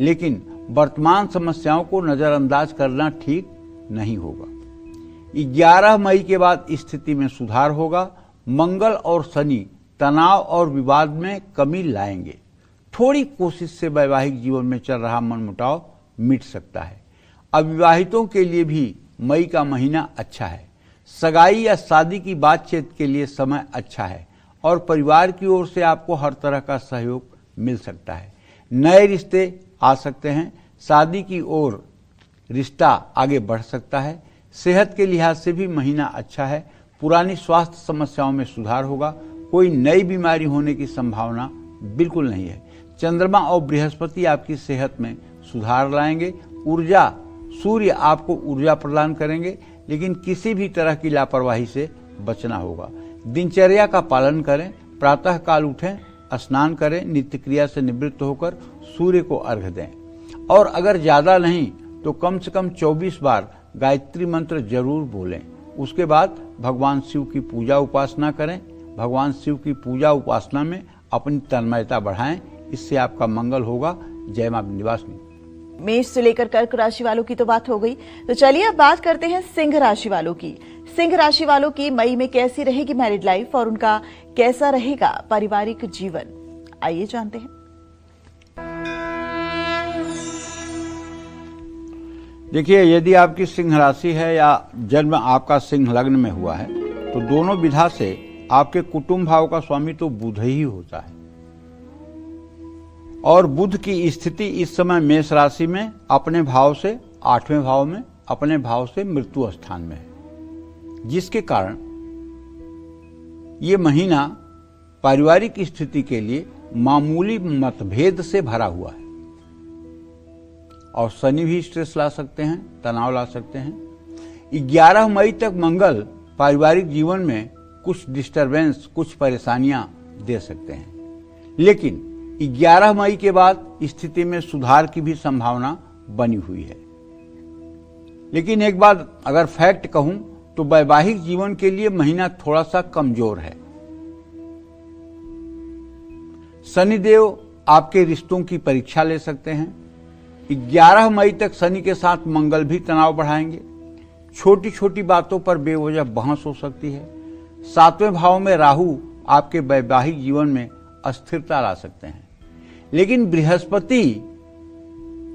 लेकिन वर्तमान समस्याओं को नजरअंदाज करना ठीक नहीं होगा। 11 मई के बाद स्थिति में सुधार होगा। मंगल और शनि तनाव और विवाद में कमी लाएंगे। थोड़ी कोशिश से वैवाहिक जीवन में चल रहा मनमुटाव मिट सकता है। अविवाहितों के लिए भी मई का महीना अच्छा है। सगाई या शादी की बातचीत के लिए समय अच्छा है और परिवार की ओर से आपको हर तरह का सहयोग मिल सकता है। नए रिश्ते आ सकते हैं। शादी की ओर रिश्ता आगे बढ़ सकता है। सेहत के लिहाज से भी महीना अच्छा है। पुरानी स्वास्थ्य समस्याओं में सुधार होगा। कोई नई बीमारी होने की संभावना बिल्कुल नहीं है। चंद्रमा और बृहस्पति आपकी सेहत में सुधार लाएंगे। ऊर्जा, सूर्य आपको ऊर्जा प्रदान करेंगे, लेकिन किसी भी तरह की लापरवाही से बचना होगा। दिनचर्या का पालन करें। प्रातः काल उठें, स्नान करें, नित्य क्रिया से निवृत्त होकर सूर्य को अर्घ्य दें और अगर ज्यादा नहीं तो कम से कम 24 बार गायत्री मंत्र जरूर बोलें। उसके बाद भगवान शिव की पूजा उपासना करें। भगवान शिव की पूजा उपासना में अपनी तन्मयता बढ़ाएं, इससे आपका मंगल होगा। जय मां विंध्यवासिनी। मेष से लेकर कर्क राशि वालों की तो बात हो गई, तो चलिए अब बात करते हैं सिंह राशि वालों की। सिंह राशि वालों की मई में कैसी रहेगी मैरिड लाइफ और उनका कैसा रहेगा पारिवारिक जीवन, आइए जानते हैं। देखिए, यदि आपकी सिंह राशि है या जन्म आपका सिंह लग्न में हुआ है, तो दोनों विधा से आपके कुटुंब भाव का स्वामी तो बुध ही होता है और बुध की स्थिति इस समय मेष राशि में अपने भाव से 8वें भाव में, अपने भाव से मृत्यु स्थान में है, जिसके कारण ये महीना पारिवारिक स्थिति के लिए मामूली मतभेद से भरा हुआ है और शनि भी स्ट्रेस ला सकते हैं, तनाव ला सकते हैं। 11 मई तक मंगल पारिवारिक जीवन में कुछ डिस्टरबेंस, कुछ परेशानियां दे सकते हैं, लेकिन 11 मई के बाद स्थिति में सुधार की भी संभावना बनी हुई है। लेकिन एक बात अगर फैक्ट कहूं तो वैवाहिक जीवन के लिए महीना थोड़ा सा कमजोर है। शनिदेव आपके रिश्तों की परीक्षा ले सकते हैं। 11 मई तक शनि के साथ मंगल भी तनाव बढ़ाएंगे। छोटी छोटी बातों पर बेवजह बहस हो सकती है। 7वें भाव में राहु आपके वैवाहिक जीवन में अस्थिरता ला सकते हैं, लेकिन बृहस्पति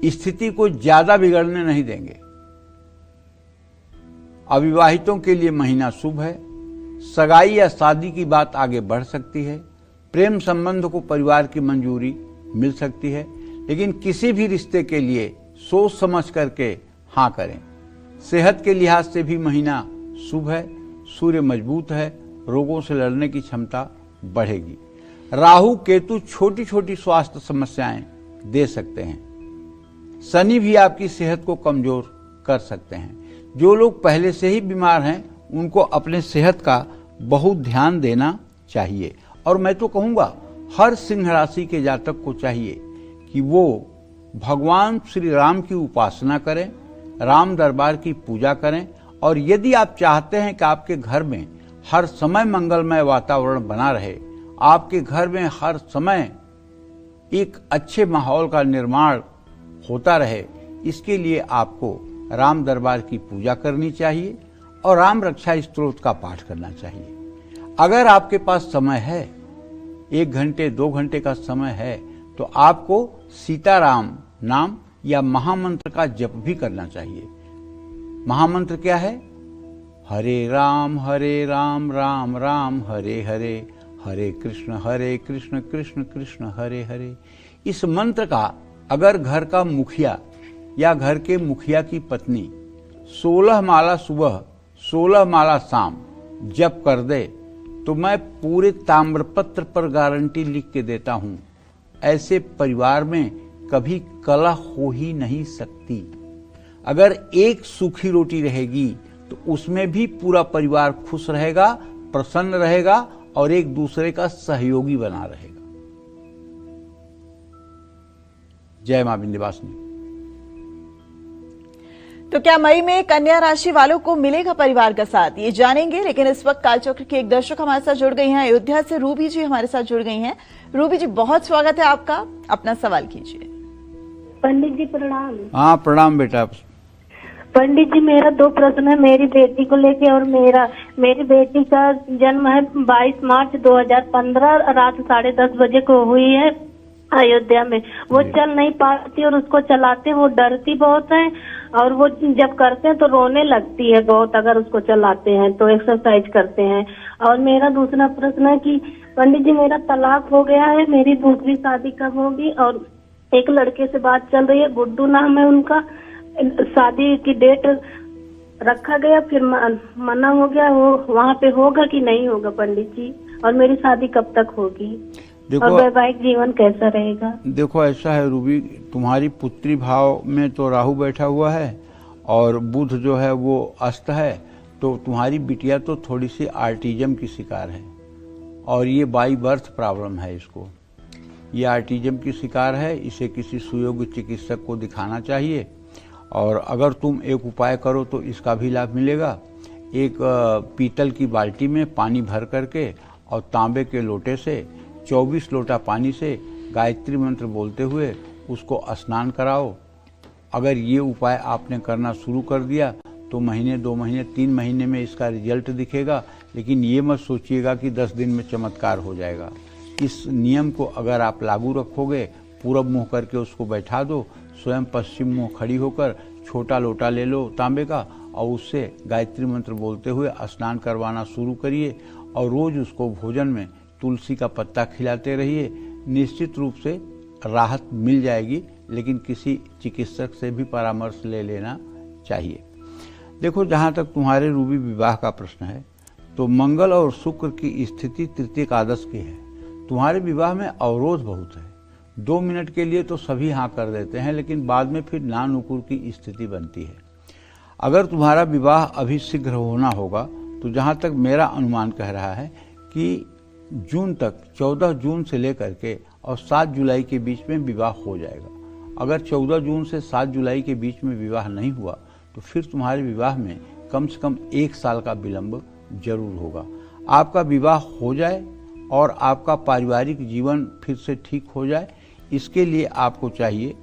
स्थिति को ज्यादा बिगड़ने नहीं देंगे। अविवाहितों के लिए महीना शुभ है। सगाई या शादी की बात आगे बढ़ सकती है। प्रेम संबंध को परिवार की मंजूरी मिल सकती है, लेकिन किसी भी रिश्ते के लिए सोच समझ करके हाँ करें। सेहत के लिहाज से भी महीना शुभ है। सूर्य मजबूत है, रोगों से लड़ने की क्षमता बढ़ेगी। राहु केतु छोटी छोटी स्वास्थ्य समस्याएं दे सकते हैं। शनि भी आपकी सेहत को कमजोर कर सकते हैं। जो लोग पहले से ही बीमार हैं उनको अपने सेहत का बहुत ध्यान देना चाहिए और मैं तो कहूँगा हर सिंह राशि के जातक को चाहिए कि वो भगवान श्री राम की उपासना करें, राम दरबार की पूजा करें। और यदि आप चाहते हैं कि आपके घर में हर समय मंगलमय वातावरण बना रहे, आपके घर में हर समय एक अच्छे माहौल का निर्माण होता रहे, इसके लिए आपको राम दरबार की पूजा करनी चाहिए और राम रक्षा स्तोत्र का पाठ करना चाहिए। अगर आपके पास समय है, 1 घंटे 2 घंटे का समय है, तो आपको सीताराम नाम या महामंत्र का जप भी करना चाहिए। महामंत्र क्या है? हरे राम राम राम हरे हरे, हरे कृष्ण कृष्ण कृष्ण हरे हरे। इस मंत्र का अगर घर का मुखिया या घर के मुखिया की पत्नी 16 माला सुबह 16 माला शाम जप कर दे, तो मैं पूरे ताम्रपत्र पर गारंटी लिख के देता हूं, ऐसे परिवार में कभी कलह हो ही नहीं सकती। अगर एक सूखी रोटी रहेगी तो उसमें भी पूरा परिवार खुश रहेगा, प्रसन्न रहेगा और एक दूसरे का सहयोगी बना रहेगा। जय मां विंध्यवासिनी। तो क्या मई में कन्या राशि वालों को मिलेगा परिवार का साथ, ये जानेंगे। लेकिन इस वक्त कालचक्र के एक दर्शक हमारे साथ जुड़ गई हैं, अयोध्या से रूबी जी हमारे साथ जुड़ गई हैं। रूबी जी, बहुत स्वागत है आपका, अपना सवाल कीजिए। पंडित जी प्रणाम। हाँ प्रणाम बेटा। पंडित जी, मेरा 2 प्रश्न है मेरी बेटी को लेके और मेरी बेटी का जन्म है 22 मार्च 2015 रात 10:30 बजे को हुई है अयोध्या में। वो चल नहीं पाती और उसको चलाते वो डरती बहुत है और वो जब करते हैं तो रोने लगती है बहुत, अगर उसको चलाते हैं तो एक्सरसाइज करते हैं। और मेरा दूसरा प्रश्न है कि पंडित जी मेरा तलाक हो गया है, मेरी दूसरी शादी कब होगी? और एक लड़के से बात चल रही है, गुड्डू नाम है उनका, शादी की डेट रखा गया फिर मना हो गया, वो वहाँ पे होगा कि नहीं होगा पंडित जी? और मेरी शादी कब तक होगी? और वैवाहिक जीवन कैसा रहेगा? देखो ऐसा है रूबी, तुम्हारी पुत्री भाव में तो राहु बैठा हुआ है और बुध जो है वो अस्त है, तो तुम्हारी बिटिया तो थोड़ी सी आर्टिज्म की शिकार है और ये बाई बर्थ प्रॉब्लम है। इसको ये आर्टिज्म की शिकार है, इसे किसी सुयोग्य चिकित्सक को दिखाना चाहिए। और अगर तुम एक उपाय करो तो इसका भी लाभ मिलेगा। एक पीतल की बाल्टी में पानी भर करके और तांबे के लोटे से 24 लोटा पानी से गायत्री मंत्र बोलते हुए उसको स्नान कराओ। अगर ये उपाय आपने करना शुरू कर दिया तो महीने 2 महीने 3 महीने में इसका रिजल्ट दिखेगा। लेकिन ये मत सोचिएगा कि 10 दिन में चमत्कार हो जाएगा। इस नियम को अगर आप लागू रखोगे, पूरब मुँह करके उसको बैठा दो, स्वयं पश्चिम मुँह खड़ी होकर छोटा लोटा ले लो तांबे का और उससे गायत्री मंत्र बोलते हुए स्नान करवाना शुरू करिए और रोज उसको भोजन में तुलसी का पत्ता खिलाते रहिए। निश्चित रूप से राहत मिल जाएगी, लेकिन किसी चिकित्सक से भी परामर्श ले लेना चाहिए। देखो, जहाँ तक तुम्हारे रूबी विवाह का प्रश्न है तो मंगल और शुक्र की स्थिति तृतीय एकादश की है। तुम्हारे विवाह में अवरोध बहुत है। 2 मिनट के लिए तो सभी हाँ कर देते हैं, लेकिन बाद में फिर ना नुकुर की स्थिति बनती है। अगर तुम्हारा विवाह अभी शीघ्र होना होगा तो जहाँ तक मेरा अनुमान कह रहा है कि जून तक, 14 जून से लेकर के और 7 जुलाई के बीच में विवाह हो जाएगा। अगर 14 जून से 7 जुलाई के बीच में विवाह नहीं हुआ तो फिर तुम्हारे विवाह में कम से कम 1 साल का विलंब जरूर होगा। आपका विवाह हो जाए और आपका पारिवारिक जीवन फिर से ठीक हो जाए, इसके लिए आपको चाहिए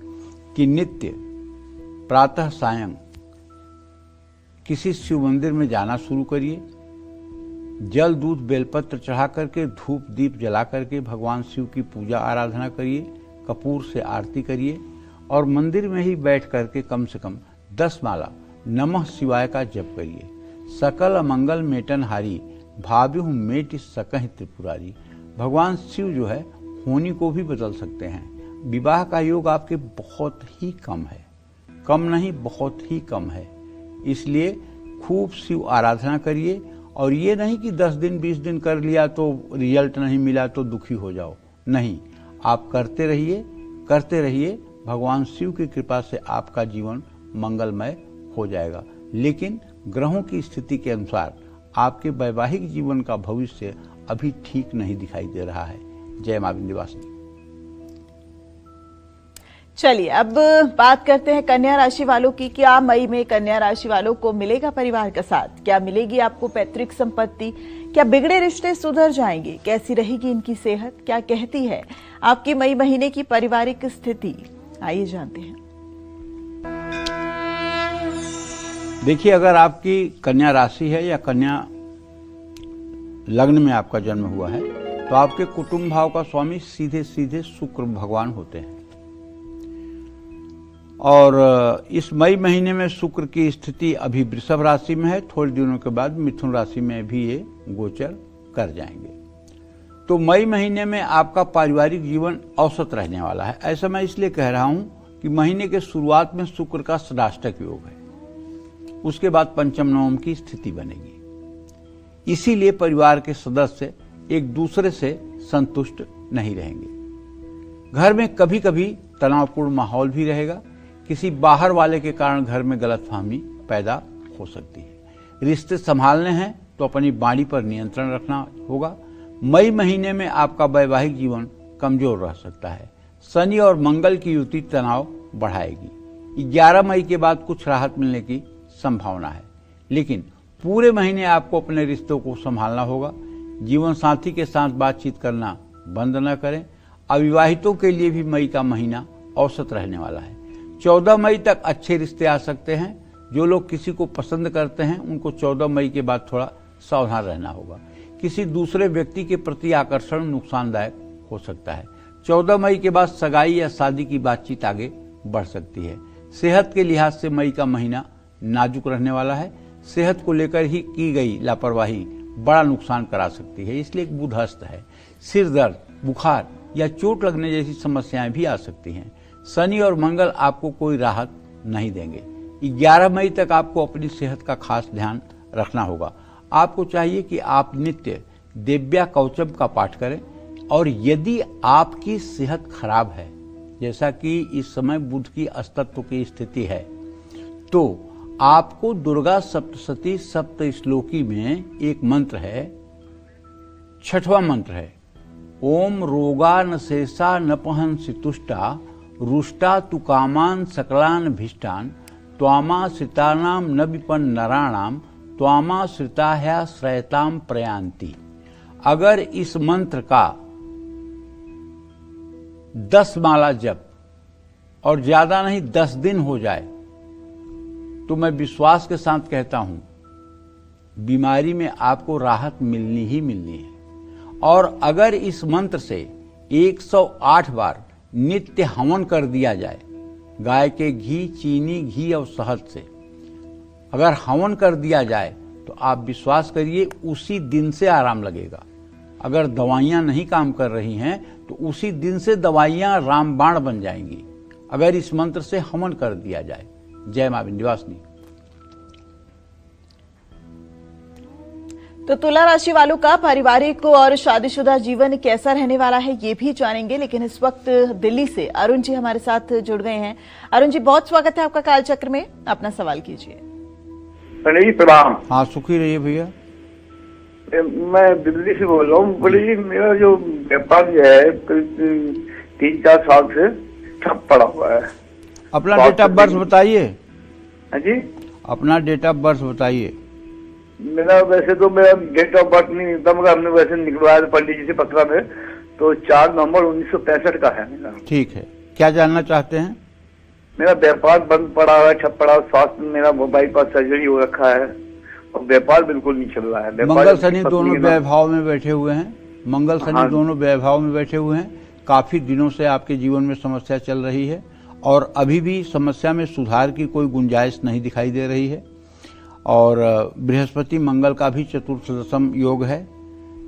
कि नित्य प्रातः सायं किसी शिव मंदिर में जाना शुरू करिए। जल दूध बेलपत्र चढ़ा करके, धूप दीप जला करके भगवान शिव की पूजा आराधना करिए, कपूर से आरती करिए और मंदिर में ही बैठ करके कम से कम 10 माला नमः शिवाय का जप करिए। सकल मंगल मेटन हारी, भाव्यु मेट सकहि त्रिपुरारी। भगवान शिव जो है होनी को भी बदल सकते हैं। विवाह का योग आपके बहुत ही कम है, कम नहीं बहुत ही कम है, इसलिए खूब शिव आराधना करिए। और ये नहीं कि 10 दिन 20 दिन कर लिया तो रिजल्ट नहीं मिला तो दुखी हो जाओ, नहीं, आप करते रहिए। भगवान शिव की कृपा से आपका जीवन मंगलमय हो जाएगा। लेकिन ग्रहों की स्थिति के अनुसार आपके वैवाहिक जीवन का भविष्य अभी ठीक नहीं दिखाई दे रहा है। जय मां विंध्यवासिनी। चलिए अब बात करते हैं कन्या राशि वालों की। क्या मई में कन्या राशि वालों को मिलेगा परिवार का साथ? क्या मिलेगी आपको पैतृक संपत्ति? क्या बिगड़े रिश्ते सुधर जाएंगे? कैसी रहेगी इनकी सेहत? क्या कहती है आपकी मई महीने की पारिवारिक स्थिति? आइए जानते हैं। देखिए, अगर आपकी कन्या राशि है या कन्या लग्न में आपका जन्म हुआ है तो आपके कुटुंब भाव का स्वामी सीधे सीधे शुक्र भगवान होते हैं। और इस मई महीने में शुक्र की स्थिति अभी वृषभ राशि में है, थोड़े दिनों के बाद मिथुन राशि में भी ये गोचर कर जाएंगे। तो मई महीने में आपका पारिवारिक जीवन औसत रहने वाला है। ऐसा मैं इसलिए कह रहा हूं कि महीने के शुरुआत में शुक्र का षडाष्टक योग है, उसके बाद पंचम नवम की स्थिति बनेगी। इसीलिए परिवार के सदस्य एक दूसरे से संतुष्ट नहीं रहेंगे। घर में कभी कभी तनावपूर्ण माहौल भी रहेगा। किसी बाहर वाले के कारण घर में गलतफहमी पैदा हो सकती है। रिश्ते संभालने हैं तो अपनी वाणी पर नियंत्रण रखना होगा। मई महीने में आपका वैवाहिक जीवन कमजोर रह सकता है। शनि और मंगल की युति तनाव बढ़ाएगी। 11 मई के बाद कुछ राहत मिलने की संभावना है, लेकिन पूरे महीने आपको अपने रिश्तों को संभालना होगा। जीवन साथी के साथ बातचीत करना बंद न करें। अविवाहितों के लिए भी मई का महीना औसत रहने वाला है। 14 मई तक अच्छे रिश्ते आ सकते हैं। जो लोग किसी को पसंद करते हैं उनको 14 मई के बाद थोड़ा सावधान रहना होगा। किसी दूसरे व्यक्ति के प्रति आकर्षण नुकसानदायक हो सकता है। 14 मई के बाद सगाई या शादी की बातचीत आगे बढ़ सकती है। सेहत के लिहाज से मई का महीना नाजुक रहने वाला है। सेहत को लेकर ही की गई लापरवाही बड़ा नुकसान करा सकती है, इसलिए एक बुधस्त है। सिर दर्द, बुखार या चोट लगने जैसी समस्याएं भी आ सकती हैं। शनि और मंगल आपको कोई राहत नहीं देंगे। 11 मई तक आपको अपनी सेहत का खास ध्यान रखना होगा। आपको चाहिए कि आप नित्य दिव्या कवचम का पाठ करें, और यदि आपकी सेहत खराब है, जैसा कि इस समय बुध की अस्तत्व की स्थिति है, तो आपको दुर्गा सप्तशती सप्त श्लोकी में एक मंत्र है, 6वां मंत्र है, ओम रोगा न शेषा न पहंसि तुष्टा रुष्टा तु कामान सकलान भिष्टान त्वामाश्रितानाम न विपन्न नराणाम त्वामाश्रिताह्या श्रयताम प्रयांति। अगर इस मंत्र का 10 माला जप और ज्यादा नहीं 10 दिन हो जाए तो मैं विश्वास के साथ कहता हूं बीमारी में आपको राहत मिलनी ही मिलनी है। और अगर इस मंत्र से 108 बार नित्य हवन कर दिया जाए, गाय के घी, चीनी, घी और शहद से अगर हवन कर दिया जाए तो आप विश्वास करिए उसी दिन से आराम लगेगा। अगर दवाइयां नहीं काम कर रही हैं तो उसी दिन से दवाइयां रामबाण बन जाएंगी, अगर इस मंत्र से हवन कर दिया जाए। जय मां विंध्यवासिनी। तो तुला राशि वालों का पारिवारिक और शादीशुदा जीवन कैसा रहने वाला है ये भी जानेंगे, लेकिन इस वक्त दिल्ली से अरुण जी हमारे साथ जुड़ गए हैं। अरुण जी, बहुत स्वागत है आपका कालचक्र में। अपना सवाल कीजिए। पंडित जी प्रणाम। हाँ, सुखी रहिए भैया। मैं दिल्ली से बोल रहा हूँ। पंडित जी, मेरा जो व्यापार जो है 3-4 साल से ठप पड़ा हुआ है। अपना डेट ऑफ बर्थ बताइए। हाँ जी, अपना डेट ऑफ बर्थ बताइए। मेरा वैसे तो मेरा डेट ऑफ बर्थ नहीं था, मगर हमने वैसे निकलवाया पंडित जी से पत्र में, तो 4 नवंबर 1965 का है मेरा। ठीक है, क्या जानना चाहते हैं? मेरा व्यापार बंद पड़ा हुआ है, ठप पड़ा। स्वास्थ्य मेरा बाईपास सर्जरी हो रखा है और व्यापार बिल्कुल नहीं चल रहा है। मंगल शनि दोनों व्ययभाव में बैठे हुए हैं। मंगल शनि दोनों व्ययभाव में बैठे हुए हैं। काफी दिनों से आपके जीवन में समस्या चल रही है और अभी भी समस्या में सुधार की कोई गुंजाइश नहीं दिखाई दे रही है। और बृहस्पति मंगल का भी चतुर्थ दशम योग है।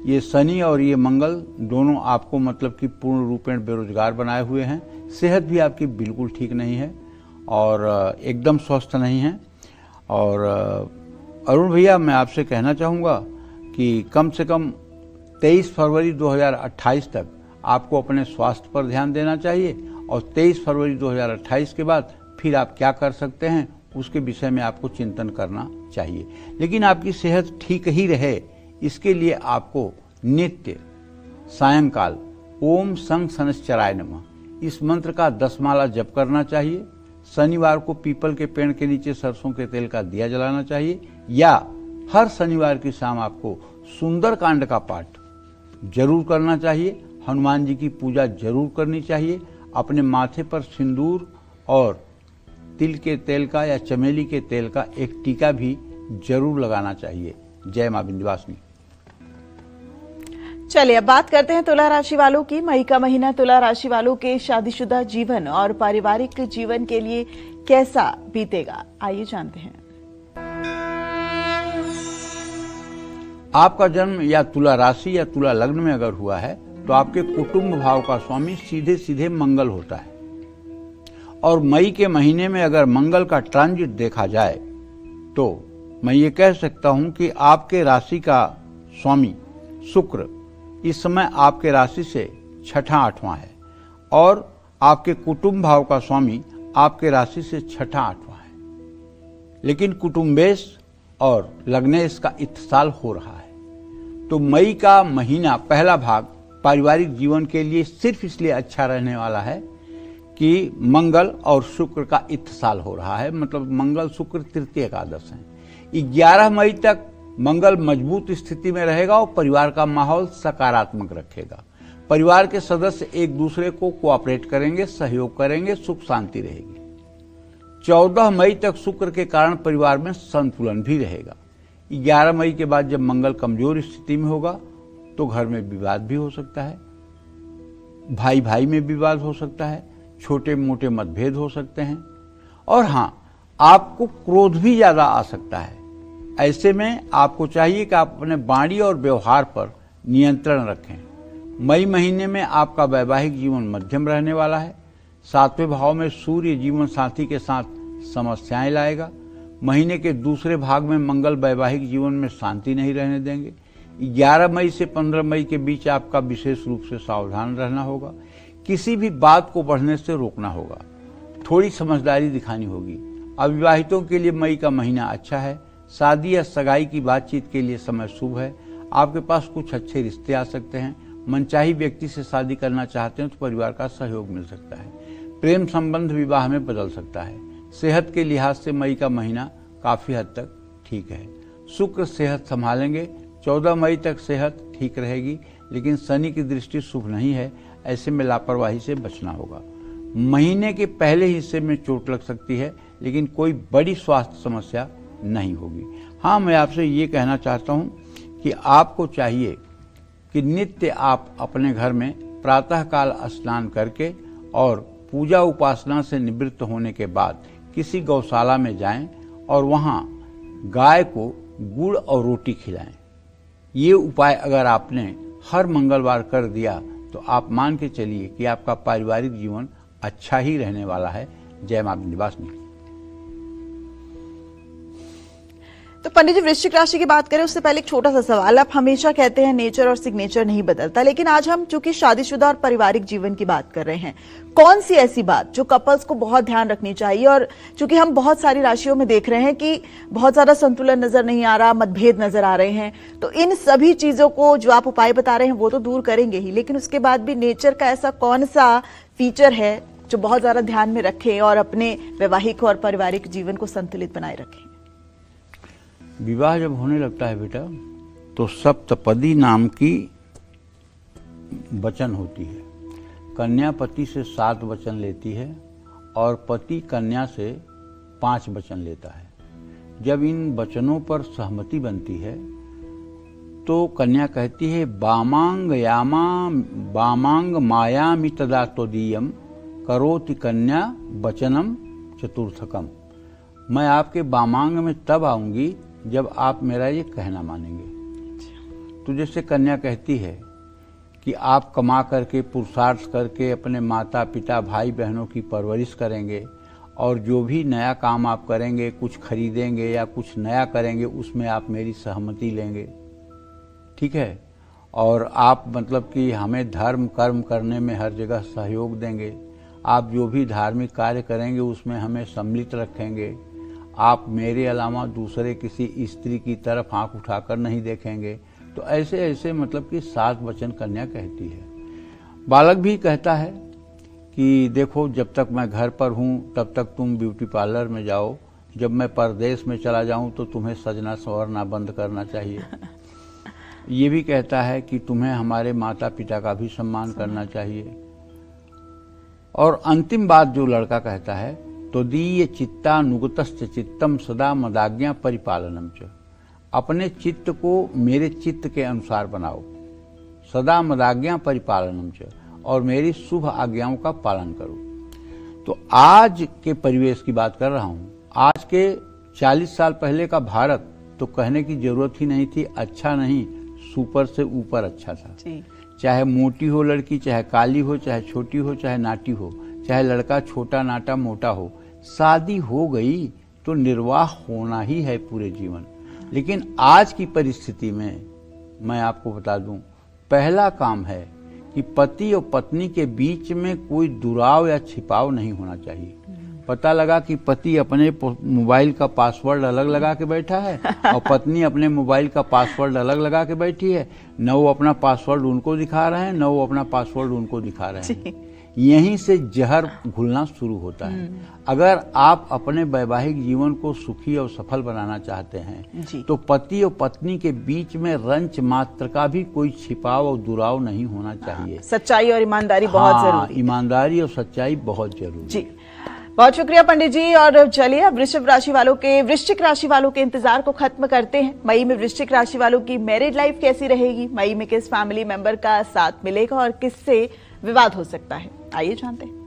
ये शनि और ये मंगल दोनों आपको मतलब कि पूर्ण रूपेण बेरोजगार बनाए हुए हैं। सेहत भी आपकी बिल्कुल ठीक नहीं है और एकदम स्वस्थ नहीं है। और अरुण भैया, मैं आपसे कहना चाहूँगा कि कम से कम 23 फरवरी 2028 तक आपको अपने स्वास्थ्य पर ध्यान देना चाहिए, और 23 फरवरी 2028 के बाद फिर आप क्या कर सकते हैं उसके विषय में आपको चिंतन करना चाहिए। लेकिन आपकी सेहत ठीक ही रहे, इसके लिए आपको नित्य सायंकाल ओम शं शनैश्चराय नमः इस मंत्र का 10 माला जप करना चाहिए। शनिवार को पीपल के पेड़ के नीचे सरसों के तेल का दिया जलाना चाहिए, या हर शनिवार की शाम आपको सुंदर कांड का पाठ जरूर करना चाहिए। हनुमान जी की पूजा जरूर करनी चाहिए। अपने माथे पर सिंदूर और तिल के तेल का या चमेली के तेल का एक टीका भी जरूर लगाना चाहिए। जय मां विंध्यवासिनी। चलिए अब बात करते हैं तुला राशि वालों की। मई का महीना तुला राशि वालों के शादीशुदा जीवन और पारिवारिक जीवन के लिए कैसा बीतेगा, आइए जानते हैं। आपका जन्म या तुला राशि या तुला लग्न में अगर हुआ है तो आपके कुटुंब भाव का स्वामी सीधे सीधे मंगल होता है। और मई के महीने में अगर मंगल का ट्रांजिट देखा जाए तो मैं ये कह सकता हूं कि आपके राशि का स्वामी शुक्र इस समय आपके राशि से 6ठा-8वां है, और आपके कुटुंब भाव का स्वामी आपके राशि से 6ठा-8वां है। लेकिन कुटुंबेश और लग्नेश का इत्साल हो रहा है। तो मई का महीना पहला भाग पारिवारिक जीवन के लिए सिर्फ इसलिए अच्छा रहने वाला है कि मंगल और शुक्र का इत्साल हो रहा है, मतलब मंगल शुक्र तृतीय एकादश है। 11 मई तक मंगल मजबूत स्थिति में रहेगा और परिवार का माहौल सकारात्मक रखेगा। परिवार के सदस्य एक दूसरे को कोऑपरेट करेंगे, सहयोग करेंगे, सुख शांति रहेगी। 14 मई तक शुक्र के कारण परिवार में संतुलन भी रहेगा। 11 मई के बाद जब मंगल कमजोर स्थिति में होगा तो घर में विवाद भी हो सकता है, भाई भाई में विवाद हो सकता है, छोटे मोटे मतभेद हो सकते हैं, और हाँ, आपको क्रोध भी ज्यादा आ सकता है। ऐसे में आपको चाहिए कि आप अपने वाणी और व्यवहार पर नियंत्रण रखें। मई महीने में आपका वैवाहिक जीवन मध्यम रहने वाला है। 7वें भाव में सूर्य जीवन साथी के साथ समस्याएं लाएगा। महीने के दूसरे भाग में मंगल वैवाहिक जीवन में शांति नहीं रहने देंगे। 11 मई से 15 मई के बीच आपका विशेष रूप से सावधान रहना होगा। किसी भी बात को बढ़ने से रोकना होगा। थोड़ी समझदारी दिखानी होगी। अविवाहितों के लिए मई का महीना अच्छा है। शादी या सगाई की बातचीत के लिए समय शुभ है। आपके पास कुछ अच्छे रिश्ते आ सकते हैं। मनचाही व्यक्ति से शादी करना चाहते हैं तो परिवार का सहयोग मिल सकता है। प्रेम संबंध विवाह में बदल सकता है। सेहत के लिहाज से मई का महीना काफी हद तक ठीक है। शुक्र सेहत संभालेंगे। 14 मई तक सेहत ठीक रहेगी, लेकिन शनि की दृष्टि शुभ नहीं है। ऐसे में लापरवाही से बचना होगा। महीने के पहले हिस्से में चोट लग सकती है, लेकिन कोई बड़ी स्वास्थ्य समस्या नहीं होगी। हाँ, मैं आपसे ये कहना चाहता हूँ कि आपको चाहिए कि नित्य आप अपने घर में प्रातःकाल स्नान करके और पूजा उपासना से निवृत्त होने के बाद किसी गौशाला में जाएं और वहाँ गाय को गुड़ और रोटी खिलाएं। ये उपाय अगर आपने हर मंगलवार कर दिया तो आप मान के चलिए कि आपका पारिवारिक जीवन अच्छा ही रहने वाला है। जय मां विंध्यवासिनी। तो पंडित जी, वृश्चिक राशि की बात करें उससे पहले एक छोटा सा सवाल। आप हमेशा कहते हैं नेचर और सिग्नेचर नहीं बदलता, लेकिन आज हम चूंकि शादीशुदा और पारिवारिक जीवन की बात कर रहे हैं, कौन सी ऐसी बात जो कपल्स को बहुत ध्यान रखनी चाहिए? और चूंकि हम बहुत सारी राशियों में देख रहे हैं कि बहुत ज्यादा संतुलन नजर नहीं आ रहा, मतभेद नजर आ रहे हैं, तो इन सभी चीजों को जो आप उपाय बता रहे हैं वो तो दूर करेंगे ही, लेकिन उसके बाद भी नेचर का ऐसा कौन सा फीचर है जो बहुत ज्यादा ध्यान में रखें और अपने वैवाहिक और पारिवारिक जीवन को संतुलित बनाए रखें? विवाह जब होने लगता है बेटा तो सप्तपदी नाम की वचन होती है। कन्या पति से 7 वचन लेती है और पति कन्या से 5 वचन लेता है। जब इन वचनों पर सहमति बनती है तो कन्या कहती है वामांग मायामि तदा त्वदीयम करोति कन्या वचनम चतुर्थकम। मैं आपके वामांग में तब आऊंगी जब आप मेरा ये कहना मानेंगे। तो जैसे कन्या कहती है कि आप कमा करके पुरुषार्थ करके अपने माता पिता भाई बहनों की परवरिश करेंगे और जो भी नया काम आप करेंगे, कुछ खरीदेंगे या कुछ नया करेंगे, उसमें आप मेरी सहमति लेंगे, ठीक है? और आप मतलब कि हमें धर्म कर्म करने में हर जगह सहयोग देंगे। आप जो भी धार्मिक कार्य करेंगे उसमें हमें सम्मिलित रखेंगे। आप मेरे अलावा दूसरे किसी स्त्री की तरफ आंख उठाकर नहीं देखेंगे। तो ऐसे ऐसे मतलब कि 7 वचन कन्या कहती है। बालक भी कहता है कि देखो जब तक मैं घर पर हूँ तब तक तुम ब्यूटी पार्लर में जाओ, जब मैं परदेश में चला जाऊँ तो तुम्हें सजना संवरना बंद करना चाहिए। ये भी कहता है कि तुम्हें हमारे माता पिता का भी सम्मान करना चाहिए। और अंतिम बात जो लड़का कहता है, तो दीय चित्तानुगतश्च चित्तम सदा मदाज्ञा परिपालनम च, अपने चित्त को मेरे चित्त के अनुसार बनाओ, सदा मदाज्ञा परिपालनम च, और मेरी शुभ आज्ञाओं का पालन करो। तो आज के परिवेश की बात कर रहा हूँ। आज के 40 साल पहले का भारत तो कहने की जरूरत ही नहीं थी, अच्छा नहीं सुपर से ऊपर अच्छा था। चाहे मोटी हो लड़की, चाहे काली हो, चाहे छोटी हो, चाहे नाटी हो, चाहे लड़का छोटा नाटा मोटा हो, शादी हो गई तो निर्वाह होना ही है पूरे जीवन। लेकिन आज की परिस्थिति में मैं आपको बता दूं, पहला काम है कि पति और पत्नी के बीच में कोई दुराव या छिपाव नहीं होना चाहिए। पता लगा कि पति अपने मोबाइल का पासवर्ड अलग लगा के बैठा है और पत्नी अपने मोबाइल का पासवर्ड अलग लगा के बैठी है, न वो अपना पासवर्ड उनको दिखा रहे हैं, न वो अपना पासवर्ड उनको दिखा रहे हैं। यहीं से जहर घुलना शुरू होता है। अगर आप अपने वैवाहिक जीवन को सुखी और सफल बनाना चाहते हैं तो पति और पत्नी के बीच में रंच मात्र का भी कोई छिपाव और दुराव नहीं होना चाहिए। सच्चाई और ईमानदारी बहुत जरूरी। ईमानदारी और सच्चाई बहुत जरूरी। जी, बहुत शुक्रिया पंडित जी। और चलिए अब वृश्चिक राशि वालों के इंतजार को खत्म करते हैं। मई में वृश्चिक राशि वालों की मैरिड लाइफ कैसी रहेगी, मई में किस फैमिली मेंबर का साथ मिलेगा और किससे विवाद हो सकता है, आइए जानते हैं।